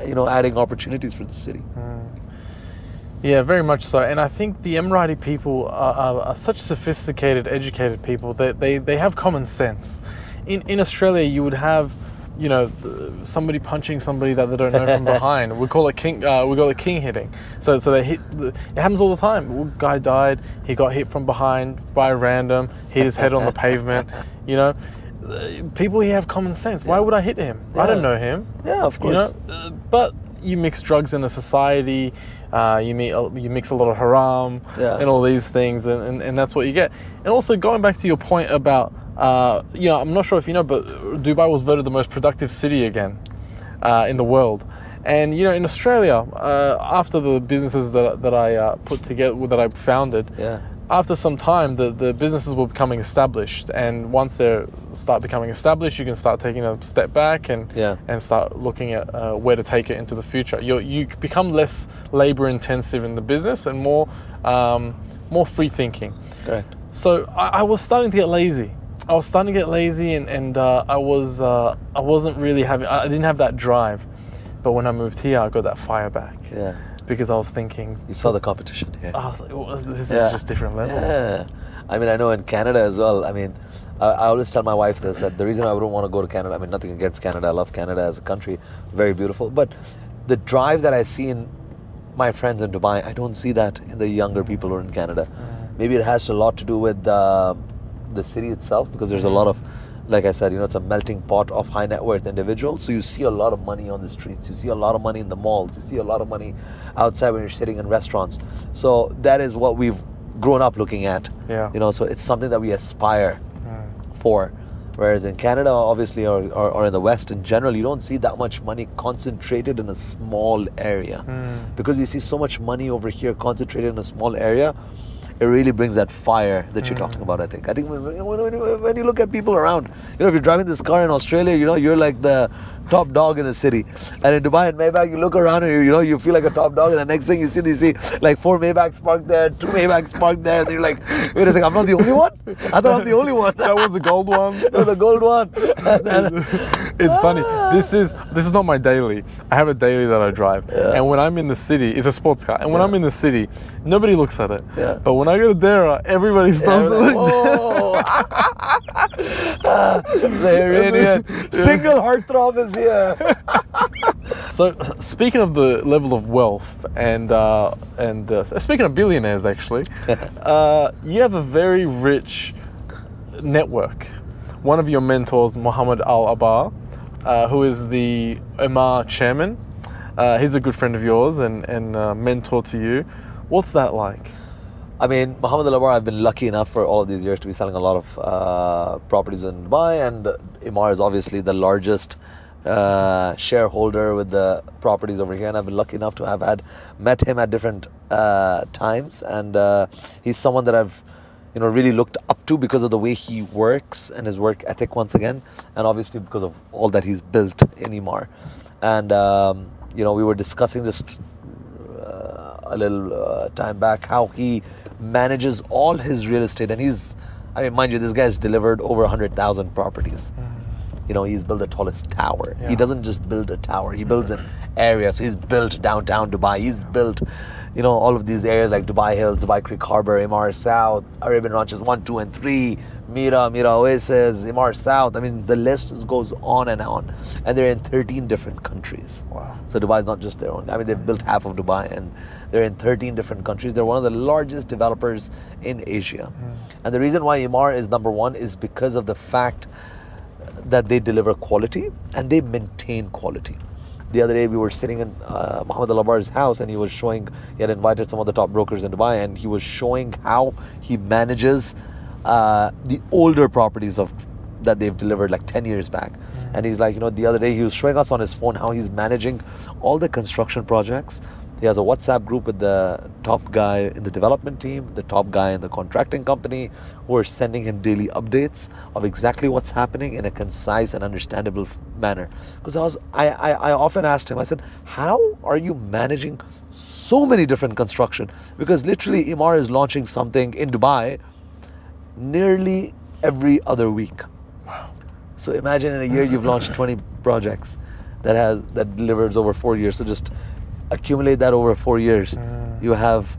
A: you know, adding opportunities for the city.
B: Yeah, very much so. And I think the Emirati people are such sophisticated, educated people that they have common sense. In Australia, you would have, you know, somebody punching somebody that they don't know from behind. We call it king hitting. So they hit. It happens all the time. One guy died. He got hit from behind by a random. Hit his head on the pavement. You know, people here have common sense. Why would I hit him? I don't know him.
A: Yeah, of course.
B: You know, but you mix drugs in a society. You mix a lot of haram and all these things, and that's what you get. And also going back to your point about, you know, I'm not sure if you know, but Dubai was voted the most productive city again in the world. And you know, in Australia, after the businesses that I put together, that I founded, after some time, the businesses were becoming established. And once they start becoming established, you can start taking a step back and start looking at where to take it into the future. You become less labor intensive in the business and more free thinking.
A: Correct.
B: So I was starting to get lazy. And I wasn't really I didn't have that drive. But when I moved here, I got that fire back. Yeah. Because I was thinking...
A: You saw the competition here.
B: I was like, well, this is just different level.
A: Yeah. I mean, I know in Canada as well, I mean, I always tell my wife this, that the reason I wouldn't want to go to Canada, I mean, nothing against Canada, I love Canada as a country, very beautiful, but the drive that I see in my friends in Dubai, I don't see that in the younger people who are in Canada. Maybe it has a lot to do with the city itself, because there's a lot of, like I said, you know, it's a melting pot of high net worth individuals. So you see a lot of money on the streets. You see a lot of money in the malls. You see a lot of money outside when you're sitting in restaurants. So that is what we've grown up looking at. Yeah. You know, so it's something that we aspire for. Whereas in Canada, obviously, or in the West in general, you don't see that much money concentrated in a small area. Because we see so much money over here concentrated in a small area, it really brings that fire that you're talking about, I think. I think when you look at people around, you know, if you're driving this car in Australia, you know, you're like the top dog in the city. And in Dubai and Maybach, you look around and you know, you feel like a top dog, and the next thing you see like 4 Maybachs parked there, 2 Maybachs parked there, and you're like, wait a second, I'm not the only one? I thought I'm the only one.
B: That was the gold one.
A: That was the gold one.
B: It's funny. This is not my daily. I have a daily that I drive. And when I'm in the city, it's a sports car. And when I'm in the city, nobody looks at it. But when I go to Dera, everybody stops and looks at it.
A: The Iranian single heartthrob is here.
B: So speaking of the level of wealth and speaking of billionaires, actually, you have a very rich network. One of your mentors, Mohammed Al-Abar, who is the Emir chairman, he's a good friend of yours and mentor to you. What's that like?
A: I mean, Mohammed Al-Abar, I've been lucky enough for all of these years to be selling a lot of properties in Dubai, and Emir is obviously the largest shareholder with the properties over here, and I've been lucky enough to have met him at different times, and he's someone that I've really looked up to because of the way he works and his work ethic once again, and obviously because of all that he's built in Emaar. And we were discussing just a little time back how he manages all his real estate, and mind you, this guy's delivered over 100,000 properties. He's built the tallest tower.
B: Yeah.
A: He doesn't just build a tower, he builds an area. So he's built downtown Dubai, he's built all of these areas like Dubai Hills, Dubai Creek Harbor, Emaar South, Arabian Ranches 1, 2 and 3, Mira Oasis, Emaar South. I mean, the list just goes on, and they're in 13 different countries.
B: Wow.
A: So Dubai is not just their own. I mean, they've built half of Dubai, and they're in 13 different countries. They're one of the largest developers in Asia. And the reason why Emaar is number one is because of the fact that they deliver quality and they maintain quality. The other day we were sitting in Mohammed Al-Abar's house, and he had invited some of the top brokers in Dubai, and he was showing how he manages the older properties that they've delivered like 10 years back. And he's like, the other day he was showing us on his phone how he's managing all the construction projects. He has a WhatsApp group with the top guy in the development team, the top guy in the contracting company, who are sending him daily updates of exactly what's happening in a concise and understandable manner. Because I often asked him, I said, how are you managing so many different construction? Because literally Emaar is launching something in Dubai nearly every other week.
B: Wow.
A: So imagine in a year you've launched 20 projects that delivers over 4 years. So just accumulate that over 4 years. You have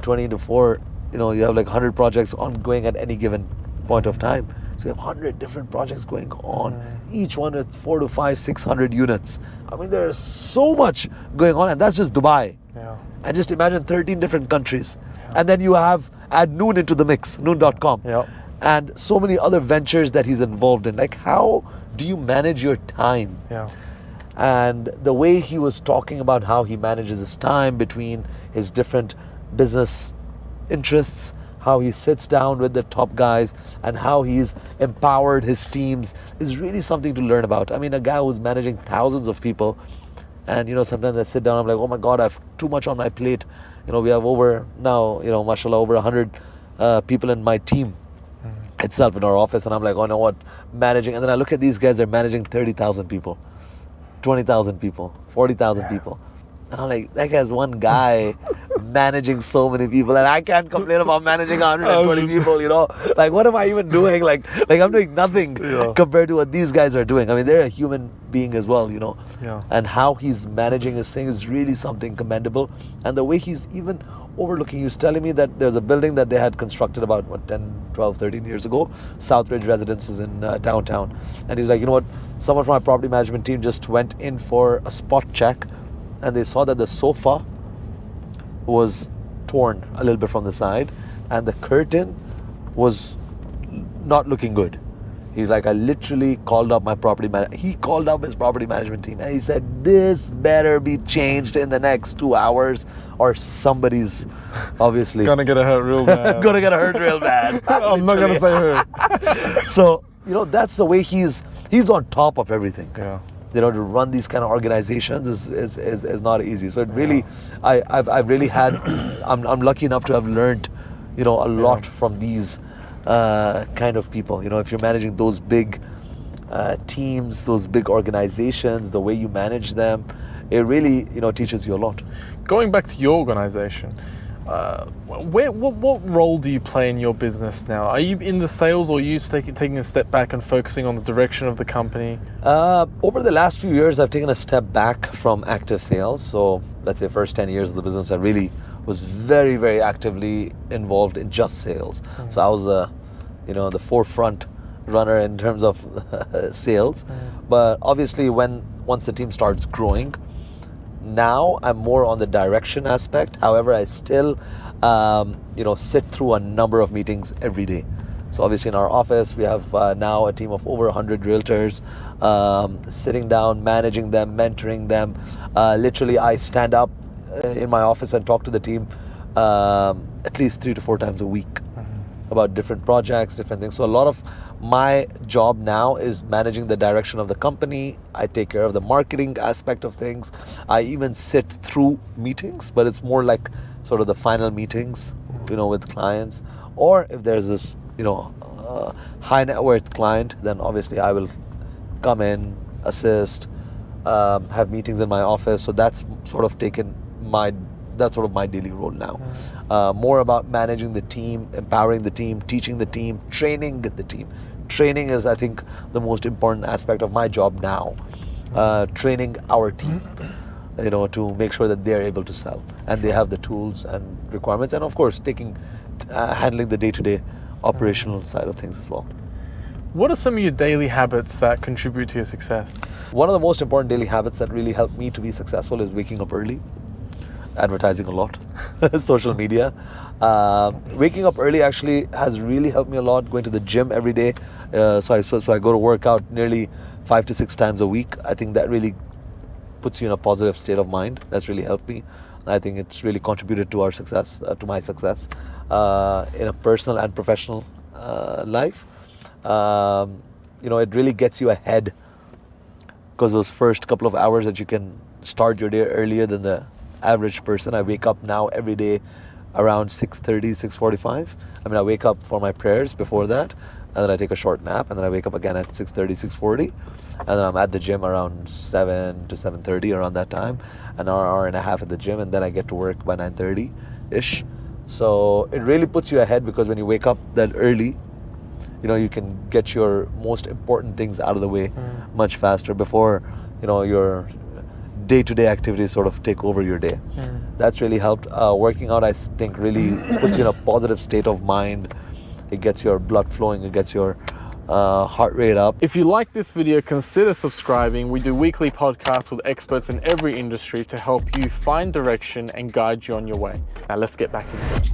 A: 20 to 4, you have like 100 projects ongoing at any given point of time. So you have 100 different projects going on, each one with 4 to 5, 600 units. I mean, there's so much going on, and that's just Dubai.
B: Yeah.
A: And just imagine 13 different countries. And then you add Noon into the mix, noon.com.
B: Yeah.
A: And so many other ventures that he's involved in. Like, how do you manage your time?
B: Yeah.
A: And the way he was talking about how he manages his time between his different business interests, how he sits down with the top guys, and how he's empowered his teams is really something to learn about. I mean, a guy who's managing thousands of people, and sometimes I sit down, I'm like, oh my God, I have too much on my plate. We have over now, mashallah, over 100 people in my team itself in our office, and I'm like, oh, no, what, managing? And then I look at these guys, they're managing 30,000 people. 20,000 people, 40,000 people. And I'm like, that guy's one guy managing so many people, and I can't complain about managing 120 people, Like, what am I even doing? Like I'm doing nothing compared to what these guys are doing. I mean, they're a human being as well,
B: Yeah.
A: And how he's managing his thing is really something commendable. And the way he's even overlooking, he was telling me that there's a building that they had constructed about 10, 12, 13 years ago, Southridge Residences in downtown. And he's like, someone from my property management team just went in for a spot check, and they saw that the sofa was torn a little bit from the side, and the curtain was not looking good. He's like, I literally called up my he called up his property management team, and he said, this better be changed in the next 2 hours, or somebody's obviously
B: Gonna get hurt real bad.
A: gonna get hurt real bad.
B: I'm not gonna say hurt.
A: So that's the way he's on top of everything.
B: Yeah.
A: To run these kind of organizations is not easy. So it really, I've really had, I'm lucky enough to have learned, a lot from these kind of people. If you're managing those big teams, those big organizations, the way you manage them, it really, teaches you a lot.
B: Going back to your organization, what role do you play in your business now? Are you in the sales, or are you taking a step back and focusing on the direction of the company?
A: Over the last few years, I've taken a step back from active sales. So let's say first 10 years of the business, I really was very, very actively involved in just sales. So I was the forefront runner in terms of sales. But obviously once the team starts growing, now I'm more on the direction aspect. However, I still sit through a number of meetings every day. So obviously in our office, we have now a team of over 100 realtors, sitting down, managing them, mentoring them. Literally, I stand up in my office and talk to the team at least 3 to 4 times a week about different projects, different things. So a lot of my job now is managing the direction of the company. I take care of the marketing aspect of things. I even sit through meetings, but it's more like sort of the final meetings, with clients. Or if there's this, high net worth client, then obviously I will come in, assist, have meetings in my office. So that's sort of my daily role now. More about managing the team, empowering the team, teaching the team, training the team. Training is, I think, the most important aspect of my job now. Training our team, to make sure that they're able to sell and they have the tools and requirements, and of course handling the day-to-day operational side of things as well.
B: What are some of your daily habits that contribute to your success?
A: One of the most important daily habits that really help me to be successful is waking up early, advertising a lot, social media. Waking up early actually has really helped me a lot. Going to the gym every day, so I go to work out nearly 5 to 6 times a week. I think that really puts you in a positive state of mind. That's really helped me. I think it's really contributed to our success, to my success, in a personal and professional life. It really gets you ahead, because those first couple of hours that you can start your day earlier than the average person. I wake up now every day around 6:30, 6:45. I wake up for my prayers before that, and then I take a short nap, and then I wake up again at 6:30, 6:40, and then I'm at the gym around 7 to 7:30, around that time, an hour and a half at the gym, and then I get to work by 9:30-ish. So it really puts you ahead, because when you wake up that early, you can get your most important things out of the way much faster before, your day-to-day activities sort of take over your day. That's really helped. Working out, I think, really puts you in a positive state of mind. It gets your blood flowing, it gets your heart rate up.
B: If you like this video, consider subscribing. We do weekly podcasts with experts in every industry to help you find direction and guide you on your way. Now let's get back into it.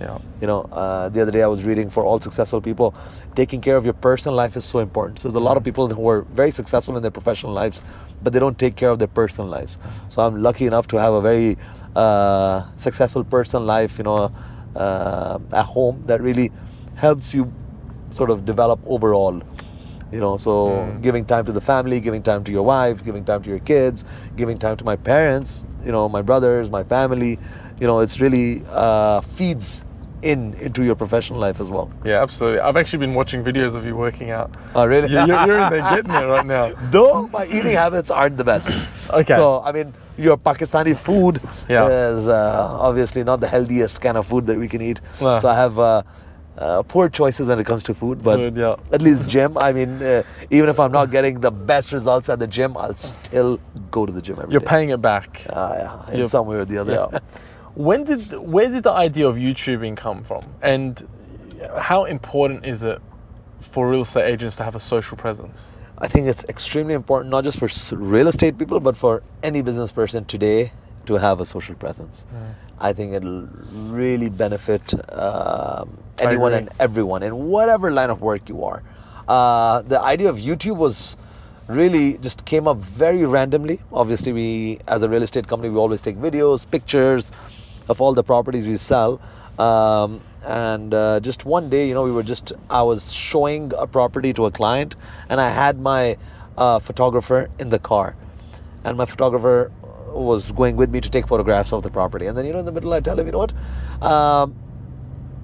B: Yeah.
A: The other day I was reading, for all successful people, taking care of your personal life is so important. So there's a lot of people who are very successful in their professional lives, but they don't take care of their personal lives. So I'm lucky enough to have a very successful personal life, at home, that really helps you sort of develop overall. Giving time to the family, giving time to your wife, giving time to your kids, giving time to my parents, my brothers, my family, it's really feeds into your professional life as well.
B: Yeah, absolutely. I've actually been watching videos of you working out.
A: Oh, really?
B: You're in there, getting there right now.
A: Though my eating habits aren't the best.
B: Okay.
A: So, your Pakistani food
B: Yeah.
A: is obviously not the healthiest kind of food that we can eat.
B: No.
A: So I have poor choices when it comes to food, but
B: Food, yeah.
A: at least gym, even if I'm not getting the best results at the gym, I'll still go to the gym every
B: You're
A: day.
B: paying it back.
A: In some way or the other.
B: Yeah. Where did the idea of YouTubing come from? And how important is it for real estate agents to have a social presence?
A: I think it's extremely important, not just for real estate people, but for any business person today, to have a social presence. I think it'll really benefit anyone and everyone in whatever line of work you are. The idea of YouTube was really just came up very randomly. Obviously, we, as a real estate company, we always take videos, pictures of all the properties we sell. And just one day, I was showing a property to a client, and I had my photographer in the car, and my photographer was going with me to take photographs of the property. And then, in the middle, I tell him,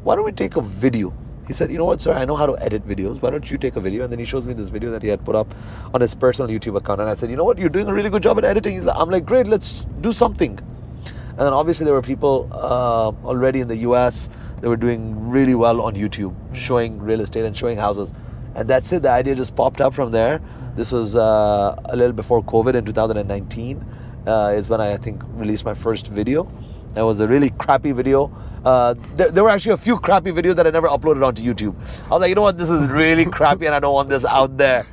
A: why don't we take a video? He said, what, sir, I know how to edit videos. Why don't you take a video? And then he shows me this video that he had put up on his personal YouTube account. And I said, what, you're doing a really good job at editing. I'm like, great, let's do something. And then obviously there were people already in the US that were doing really well on YouTube, showing real estate and showing houses. And that's it. The idea just popped up from there. This was a little before COVID in 2019 is when I think released my first video. It was a really crappy video. There were actually a few crappy videos that I never uploaded onto YouTube. I was like, what, this is really crappy and I don't want this out there.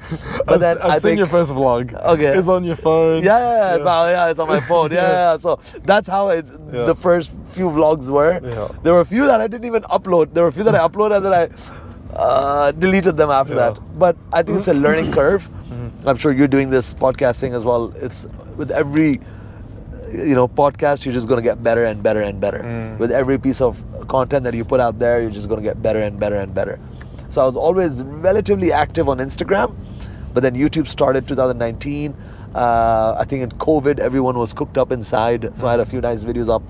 A: But then
B: I've seen your first vlog.
A: Okay.
B: It's on your phone.
A: Yeah. It's on my phone. Yeah. So that's how the first few vlogs were.
B: Yeah.
A: There were a few that I didn't even upload. There were a few that I uploaded and then I deleted them after that. But I think it's a learning curve. I'm sure you're doing this podcasting as well. It's with every podcast, you're just going to get better and better and better. With every piece of content that you put out there, you're just going to get better and better and better. So I was always relatively active on Instagram, but then YouTube started 2019. I think in COVID, everyone was cooked up inside, so I had a few nice videos up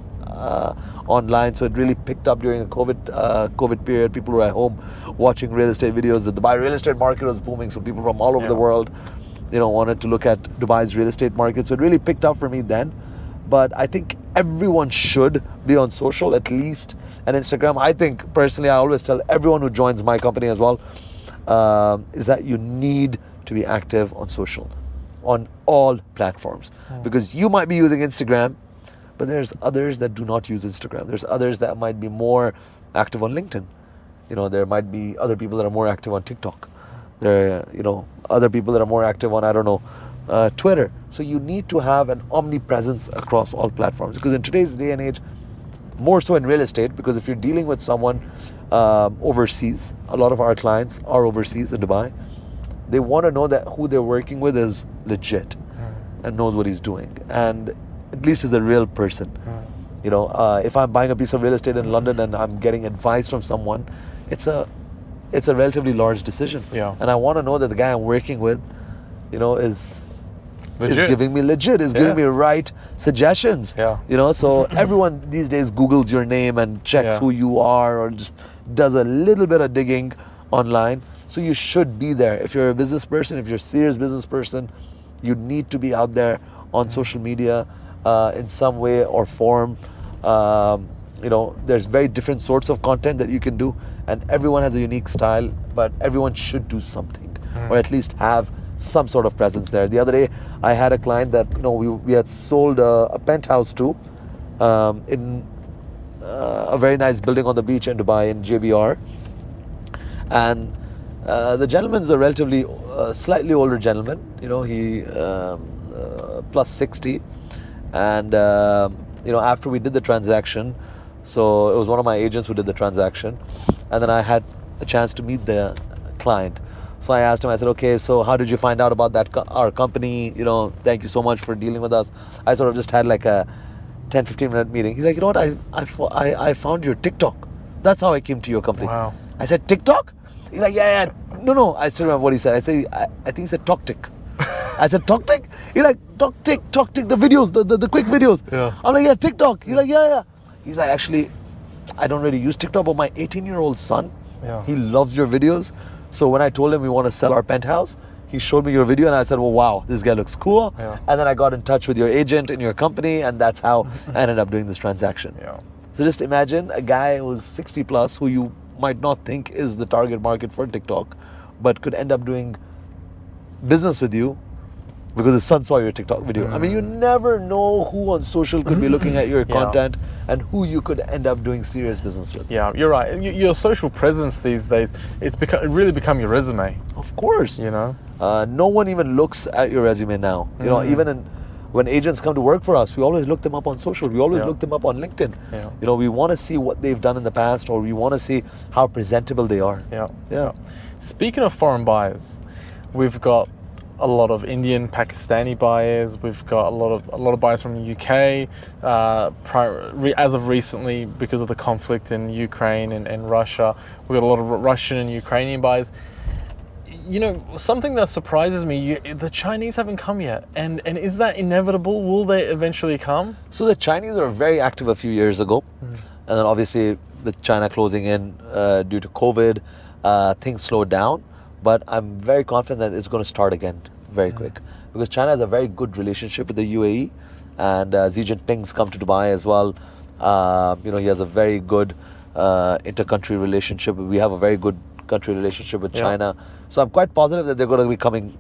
A: online. So it really picked up during the COVID period. People were at home watching real estate videos. The Dubai real estate market was booming, so people from all over the world, wanted to look at Dubai's real estate market. So it really picked up for me then. But I think everyone should be on social, at least, and Instagram. I think personally, I always tell everyone who joins my company as well, is that you need to be active on social, on all platforms, because you might be using Instagram, but there's others that do not use Instagram. There's others that might be more active on LinkedIn. There might be other people that are more active on TikTok. There are, other people that are more active on, I don't know, Twitter. So you need to have an omnipresence across all platforms, because in today's day and age, more so in real estate, because if you're dealing with someone overseas, a lot of our clients are overseas in Dubai, they want to know that who they're working with is legit and knows what he's doing, and at least is a real person. If I'm buying a piece of real estate in London and I'm getting advice from someone, it's a relatively large decision. And I want to know that the guy I'm working with, is giving me giving me right suggestions. So everyone these days Googles your name and checks who you are, or just does a little bit of digging online. So you should be there. If you're a business person, if you're a serious business person, you need to be out there on social media in some way or form. There's very different sorts of content that you can do, and everyone has a unique style, but everyone should do something, or at least have some sort of presence there. The other day, I had a client that we had sold a penthouse to in a very nice building on the beach in Dubai, in JBR, and the gentleman's a relatively slightly older gentleman. He plus 60, and after we did the transaction, so it was one of my agents who did the transaction, and then I had a chance to meet the client. So I asked him, I said, okay, so how did you find out about our company? Thank you so much for dealing with us. I sort of just had like a 10-15 minute meeting. He's like, you know what, I found your TikTok. That's how I came to your company.
B: Wow.
A: I said, TikTok? He's like, yeah. No, I still remember what he said. I think he said TokTik. I said, TokTik? He's like, TokTik, the videos, the quick videos. I'm like, yeah, TikTok. He's like, yeah. He's like, actually, I don't really use TikTok, but my 18-year-old son, he loves your videos. So when I told him we want to sell our penthouse, he showed me your video, and I said, well, wow, this guy looks cool. And then I got in touch with your agent in your company, and that's how I ended up doing this transaction. So just imagine a guy who's 60 plus, who you might not think is the target market for TikTok, but could end up doing business with you because his son saw your TikTok video. I mean, you never know who on social could be looking at your content and who you could end up doing serious business with.
B: Yeah, you're right. Your social presence these days, it really become your resume.
A: Of course. No one even looks at your resume now. Even when agents come to work for us, we always look them up on social. We always look them up on LinkedIn. We want to see what they've done in the past, or we want to see how presentable they are.
B: Speaking of foreign buyers, we've got a lot of Indian, Pakistani buyers. We've got a lot of buyers from the UK. As of recently, because of the conflict in Ukraine and Russia, we've got a lot of Russian and Ukrainian buyers. Something that surprises me, the Chinese haven't come yet. And is that inevitable? Will they eventually come?
A: So the Chinese were very active a few years ago. And then obviously with China closing in due to COVID, things slowed down. But I'm very confident that it's going to start again very quick, because China has a very good relationship with the UAE, and Xi Jinping's come to Dubai as well. He has a very good inter-country relationship. We have a very good country relationship with China. So I'm quite positive that they're going to be coming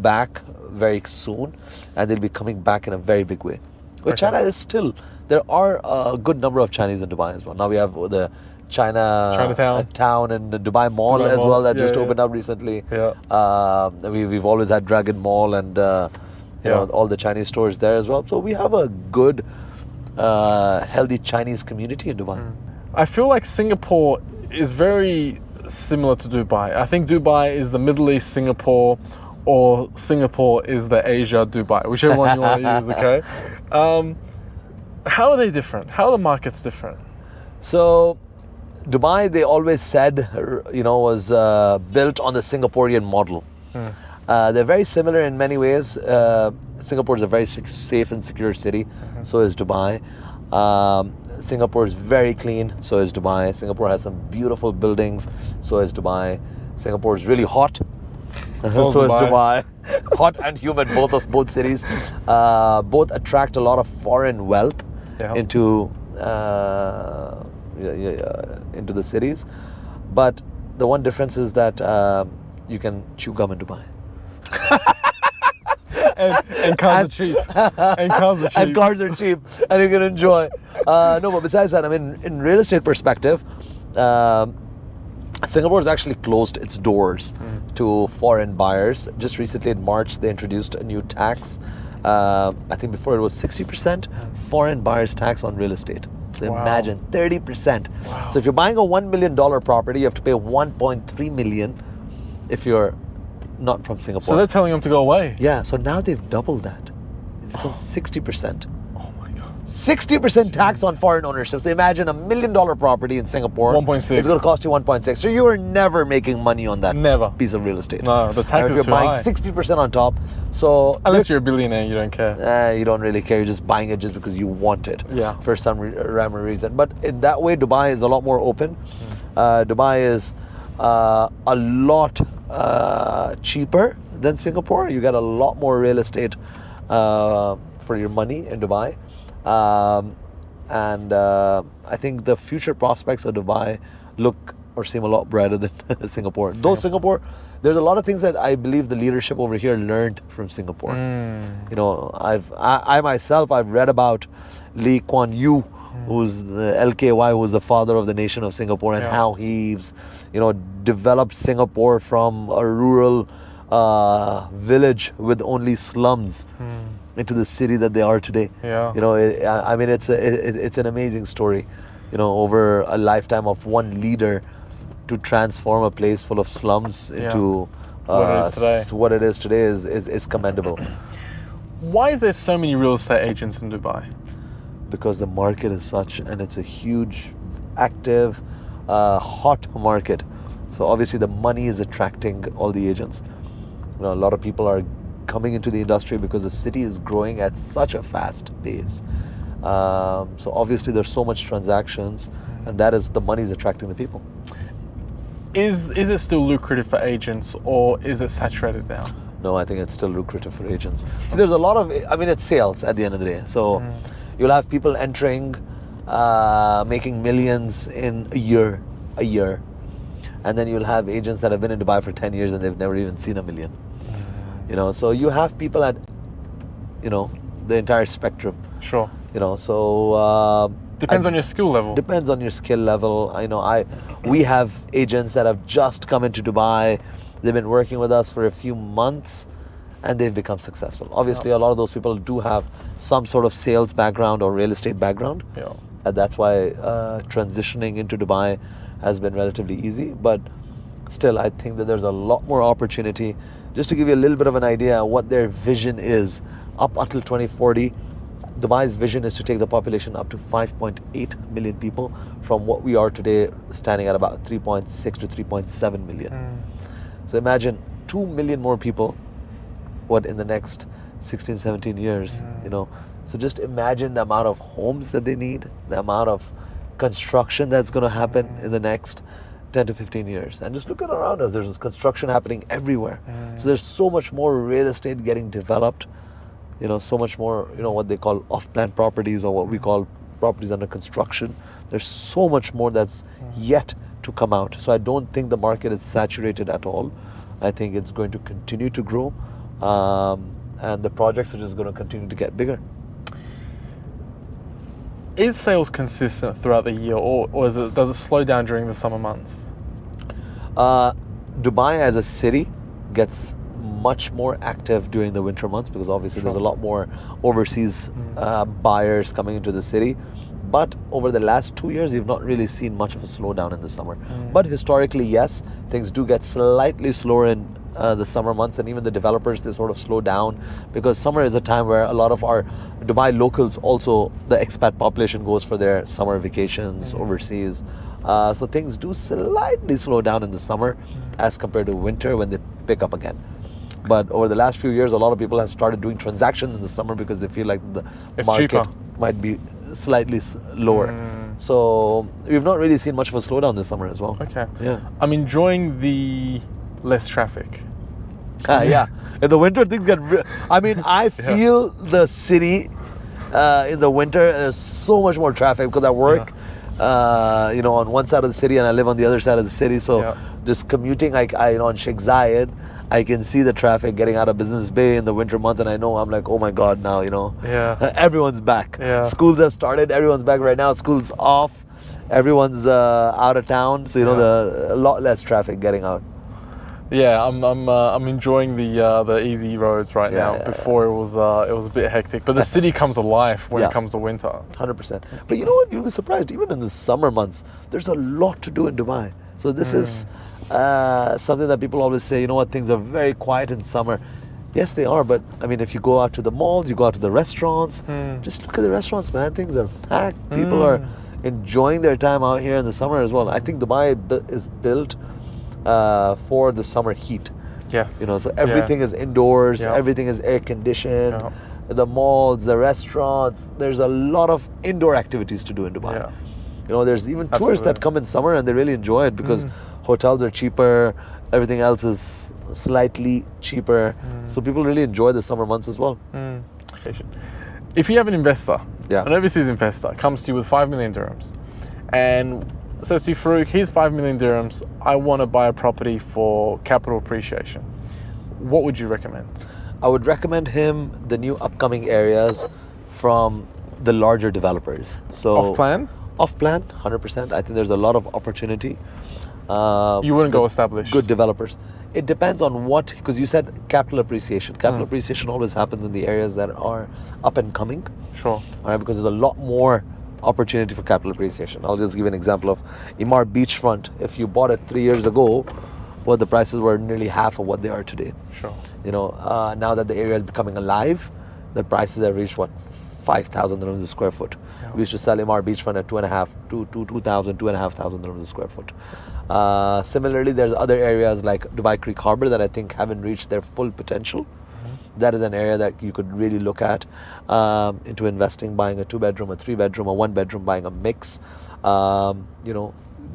A: back very soon, and they'll be coming back in a very big way. But China is still, there are a good number of Chinese in Dubai as well. Now we have the Chinatown and the Dubai Mall as well that just opened up recently. We've always had Dragon Mall and all the Chinese stores there as well. So we have a good, healthy Chinese community in Dubai.
B: I feel like Singapore is very similar to Dubai. I think Dubai is the Middle East Singapore, or Singapore is the Asia Dubai, whichever one you want to use, okay? How are they different? How are the markets different?
A: So Dubai, they always said, was built on the Singaporean model. They're very similar in many ways. Singapore is a very safe and secure city. So is Dubai. Singapore is very clean. So is Dubai. Singapore has some beautiful buildings. So is Dubai. Singapore is really hot. So is Dubai. Hot and humid, both cities. Both attract a lot of foreign wealth into the cities. But the one difference is that you can chew gum in Dubai.
B: and cars are cheap. And cars are cheap.
A: And cars are cheap, and you can enjoy. No, but besides that, I mean, in real estate perspective, Singapore has actually closed its doors to foreign buyers. Just recently in March, they introduced a new tax. I think before it was 60% foreign buyers tax on real estate. So imagine 30%.
B: Wow.
A: So if you're buying a $1 million property, you have to pay $1.3 million if you're not from Singapore.
B: So they're telling them to go away.
A: Yeah, so now they've doubled that. It's become 60%.
B: Oh my God.
A: 60% tax on foreign ownership. So imagine $1 million property in Singapore.
B: 1.6.
A: It's going to cost you 1.6. So you are never making money on that
B: Never.
A: piece of real estate.
B: No, the tax is
A: you're
B: too
A: buying
B: high.
A: 60% on top. So
B: Unless you're a billionaire, you don't care.
A: you don't really care. You're just buying it just because you want it.
B: Yeah.
A: For some rhyme or reason. But in that way, Dubai is a lot more open. Dubai is a lot cheaper than Singapore. You get a lot more real estate for your money in Dubai. And I think the future prospects of Dubai look or seem a lot brighter than Singapore. Though Singapore, there's a lot of things that I believe the leadership over here learned from Singapore. You know, I myself, I've read about Lee Kuan Yew, who's the LKY, who's the father of the nation of Singapore, and how he's, developed Singapore from a rural village with only slums into the city that they are today. I mean, it's an amazing story, over a lifetime of one leader to transform a place full of slums into what it is today is commendable.
B: Why is there so many real estate agents in Dubai?
A: Because the market is such, and it's a huge, active, hot market. So obviously the money is attracting all the agents. A lot of people are coming into the industry because the city is growing at such a fast pace. So obviously there's so much transactions, and that is the money is attracting the people.
B: Is it still lucrative for agents, or is it saturated now?
A: No, I think it's still lucrative for agents. See, there's a lot of, it's sales at the end of the day. So you'll have people entering, making millions in a year. And then you'll have agents that have been in Dubai for 10 years and they've never even seen $1 million. So you have people at, the entire spectrum.
B: Sure.
A: So
B: depends on your skill level.
A: Depends on your skill level. We have agents that have just come into Dubai. They've been working with us for a few months, and they've become successful. Obviously, a lot of those people do have some sort of sales background or real estate background. And that's why transitioning into Dubai has been relatively easy. But still, I think that there's a lot more opportunity. Just to give you a little bit of an idea what their vision is, up until 2040, Dubai's vision is to take the population up to 5.8 million people from what we are today, standing at about 3.6 to 3.7 million. So imagine 2 million more people, in the next 16, 17 years, So just imagine the amount of homes that they need, the amount of construction that's going to happen in the next 10 to 15 years. And just look at around us, there's construction happening everywhere. So there's so much more real estate getting developed, so much more, what they call off-plan properties, or what we call properties under construction. There's so much more that's yet to come out. So I don't think the market is saturated at all. I think it's going to continue to grow, and the projects are just going to continue to get bigger.
B: Is sales consistent throughout the year, or does it slow down during the summer months?
A: Dubai as a city gets much more active during the winter months, because obviously there's a lot more overseas buyers coming into the city. But over the last 2 years, you've not really seen much of a slowdown in the summer. But historically, yes, things do get slightly slower in the summer months, and even the developers, they sort of slow down, because summer is a time where a lot of our Dubai locals, also the expat population, goes for their summer vacations overseas. So things do slightly slow down in the summer as compared to winter when they pick up again. But over the last few years, a lot of people have started doing transactions in the summer because they feel like the
B: It's
A: market
B: cheaper.
A: might be slightly lower. So we've not really seen much of a slowdown this summer as well.
B: Okay.
A: Yeah.
B: I'm enjoying the less traffic.
A: Yeah. In the winter, things get. I mean, I feel the city in the winter is so much more traffic because I work, on one side of the city and I live on the other side of the city. So just commuting, like on Sheikh Zayed, I can see the traffic getting out of Business Bay in the winter months, and I know I'm like, oh my God, now everyone's back.
B: Yeah.
A: Schools have started. Everyone's back right now. School's off. Everyone's out of town, so a lot less traffic getting out.
B: Yeah, I'm enjoying the easy roads right now. Before it was a bit hectic, but the city comes alive when it comes to winter.
A: 100%. But you know what? You'll be surprised. Even in the summer months, there's a lot to do in Dubai. So this is something that people always say. You know what? Things are very quiet in summer. Yes, they are. But I mean, if you go out to the malls, you go out to the restaurants. Just look at the restaurants, man. Things are packed. People are enjoying their time out here in the summer as well. I think Dubai is built for the summer heat.
B: Yes.
A: So everything is indoors, everything is air conditioned. The malls, the restaurants, there's a lot of indoor activities to do in Dubai. There's even tourists that come in summer and they really enjoy it because hotels are cheaper, everything else is slightly cheaper. So people really enjoy the summer months as well.
B: If you have an investor, an overseas investor, comes to you with 5 million dirhams and says to you, Farouk, here's 5 million dirhams, I want to buy a property for capital appreciation, what would you recommend?
A: I would recommend him the new upcoming areas from the larger developers. So
B: Off-plan?
A: Off-plan, 100%. I think there's a lot of opportunity.
B: You wouldn't go established?
A: Good developers. It depends on what, because you said capital appreciation. Capital appreciation always happens in the areas that are up and coming.
B: Sure.
A: All right, because there's a lot more opportunity for capital appreciation. I'll just give you an example of Emaar Beachfront. If you bought it 3 years ago, well, the prices were nearly half of what they are today.
B: Sure.
A: Now that the area is becoming alive, the prices have reached 5,000 dirhams a square foot. We used to sell Emaar Beachfront at 2,500 dirhams a square foot. Similarly, there's other areas like Dubai Creek Harbour that I think haven't reached their full potential. That is an area that you could really look at into investing, buying a 2-bedroom, a 3-bedroom, a 1-bedroom, buying a mix.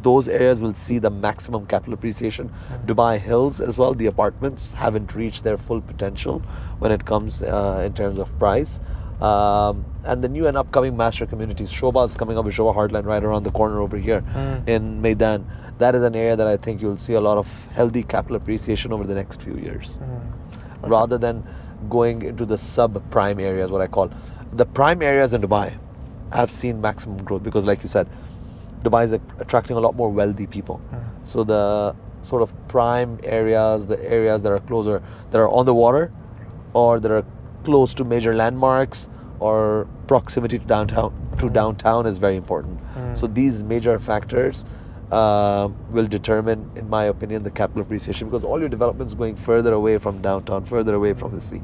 A: Those areas will see the maximum capital appreciation. Dubai Hills as well, the apartments haven't reached their full potential when it comes in terms of price. And the new and upcoming master communities, Shoba is coming up with Shoba Heartland right around the corner over here in Maidan. That is an area that I think you'll see a lot of healthy capital appreciation over the next few years. Rather than going into the sub-prime areas, what I call. The prime areas in Dubai have seen maximum growth because, like you said, Dubai is attracting a lot more wealthy people. So the sort of prime areas, the areas that are closer, that are on the water or that are close to major landmarks or proximity to downtown is very important. So these major factors will determine, in my opinion, the capital appreciation because all your development is going further away from downtown, further away from the sea.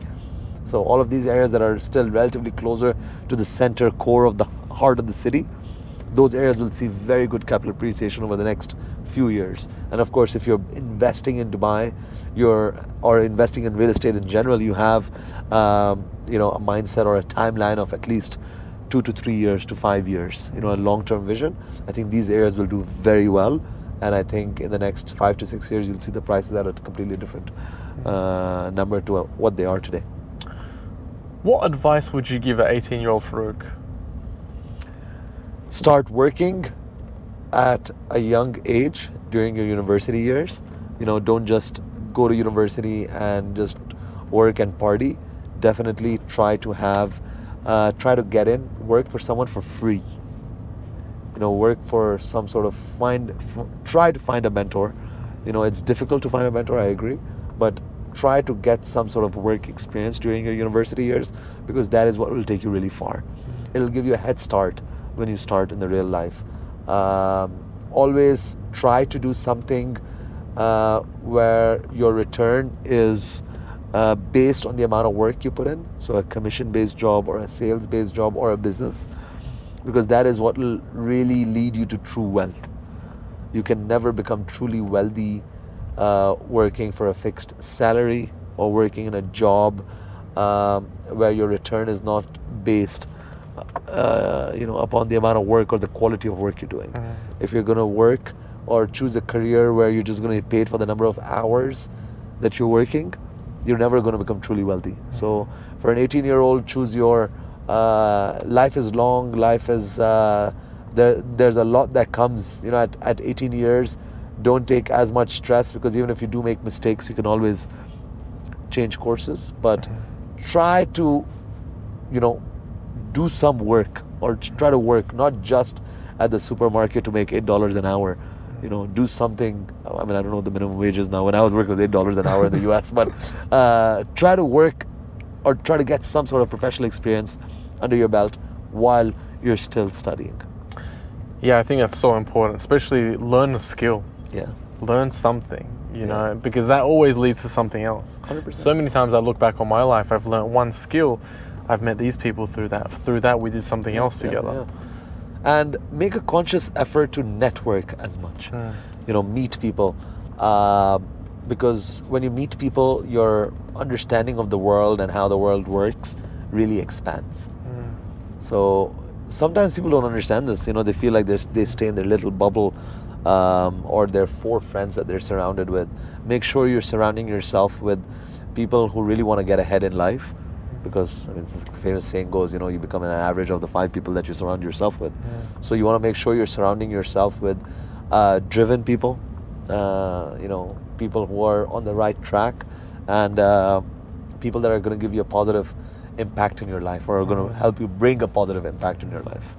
A: So all of these areas that are still relatively closer to the center core of the heart of the city, those areas will see very good capital appreciation over the next few years. And of course, if you're investing in Dubai, or investing in real estate in general, you have a mindset or a timeline of at least 2 to 3 years to 5 years, a long-term vision. I think these areas will do very well, and I think in the next 5 to 6 years you'll see the prices at a completely different number to what they are today.
B: What advice would you give an 18-year-old Farouk?
A: Start working at a young age during your university years. Don't just go to university and just work and party. Definitely try to get in, work for someone for free. Work for some sort of try to find a mentor. It's difficult to find a mentor, I agree, but try to get some sort of work experience during your university years because that is what will take you really far. It'll give you a head start when you start in the real life. Always try to do something where your return is based on the amount of work you put in. So a commission-based job or a sales-based job or a business, because that is what will really lead you to true wealth. You can never become truly wealthy working for a fixed salary or working in a job where your return is not based upon the amount of work or the quality of work you're doing. If you're going to work or choose a career where you're just going to get paid for the number of hours that you're working, you're never going to become truly wealthy. So for an 18-year-old, choose your life is long, life is there's a lot that comes at 18 years. Don't take as much stress, because even if you do make mistakes, you can always change courses. But try to do some work, or try to work not just at the supermarket to make $8 an hour. Do something. I mean, I don't know what the minimum wage is now. When I was working, it was $8 an hour in the US. But try to work, or try to get some sort of professional experience under your belt while you're still studying.
B: Yeah, I think that's so important, especially learn a skill.
A: Yeah.
B: Learn something, because that always leads to something else.
A: 100%.
B: So many times I look back on my life, I've learned one skill, I've met these people through that. Through that, we did something else together.
A: Yeah. And make a conscious effort to network as much. Meet people. Because when you meet people, your understanding of the world and how the world works really expands. So sometimes people don't understand this. They feel like they stay in their little bubble, or their 4 friends that they're surrounded with. Make sure you're surrounding yourself with people who really want to get ahead in life, because the famous saying goes, you become an average of the 5 people that you surround yourself with. So you want to make sure you're surrounding yourself with driven people, people who are on the right track, and people that are going to give you a positive impact in your life, or are going to help you bring a positive impact in your life.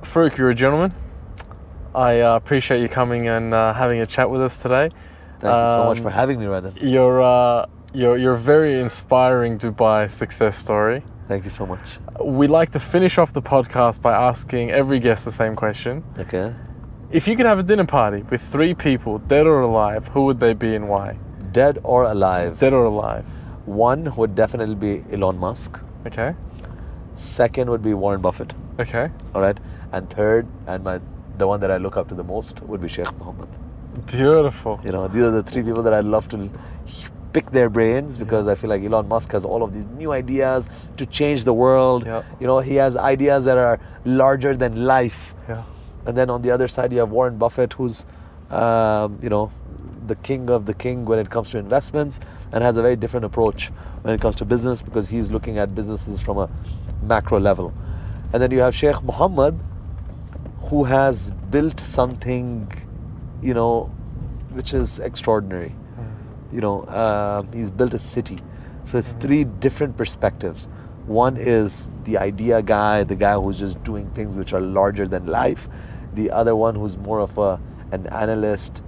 B: Farook, you're a gentleman. I appreciate you coming and having a chat with us today.
A: Thank you so much for having me, Radan.
B: You're a very inspiring Dubai success story.
A: Thank you so much.
B: We like to finish off the podcast by asking every guest the same question.
A: Okay.
B: If you could have a dinner party with 3 people, dead or alive, who would they be and why?
A: Dead or alive?
B: Dead or alive.
A: One would definitely be Elon Musk.
B: Okay.
A: Second would be Warren Buffett.
B: Okay.
A: All right. And third, and the one that I look up to the most, would be Sheikh Mohammed.
B: Beautiful.
A: These are the 3 people that I'd love to pick their brains, because I feel like Elon Musk has all of these new ideas to change the world. He has ideas that are larger than life. And then on the other side, you have Warren Buffett, who's the king of the king when it comes to investments, and has a very different approach when it comes to business, because he's looking at businesses from a macro level. And then you have Sheikh Mohammed, who has built something which is extraordinary. He's built a city. So it's 3 different perspectives. One is the idea guy, the guy who's just doing things which are larger than life. The other one who's more of an analyst,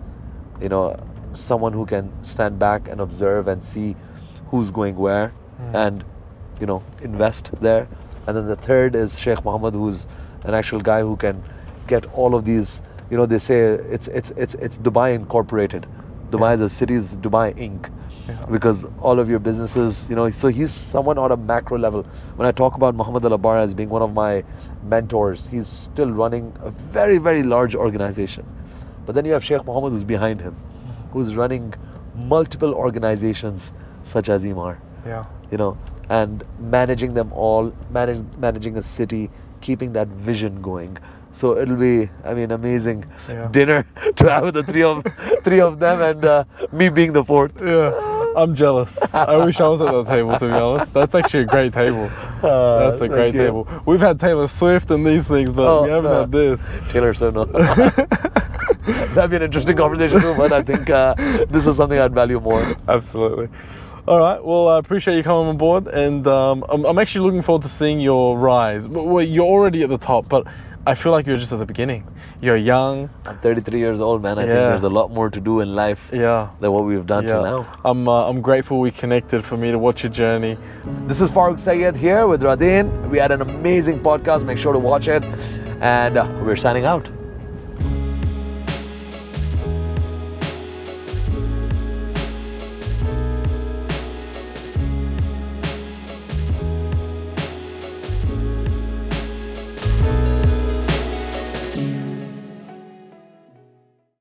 A: someone who can stand back and observe and see who's going where, and invest there. And then the third is Sheikh Mohammed, who's an actual guy who can get all of these. They say it's Dubai Incorporated. Dubai is a city, is Dubai Inc. Because all of your businesses, so he's someone on a macro level. When I talk about Mohammed Al-Abbar as being one of my mentors, he's still running a very, very large organization. But then you have Sheikh Mohammed, who's behind him, who's running multiple organizations such as Emaar. And managing them all, managing a city, keeping that vision going. So it'll be, amazing dinner to have with the three of them, and me being the 4th.
B: I'm jealous. I wish I was at that table, to be honest. That's actually a great table. That's a great table. We've had Taylor Swift and these things, but we haven't had this.
A: Taylor Swift, no. That'd be an interesting conversation too, but I think this is something I'd value more.
B: Absolutely. All right. Well, I appreciate you coming on board, and I'm actually looking forward to seeing your rise. Well, you're already at the top, but I feel like you're just at the beginning. You're young.
A: I'm 33 years old, man. I think there's a lot more to do in life than what we've done till now.
B: I'm grateful we connected, for me to watch your journey.
A: This is Farooq Syed here with Radin. We had an amazing podcast. Make sure to watch it. And we're signing out.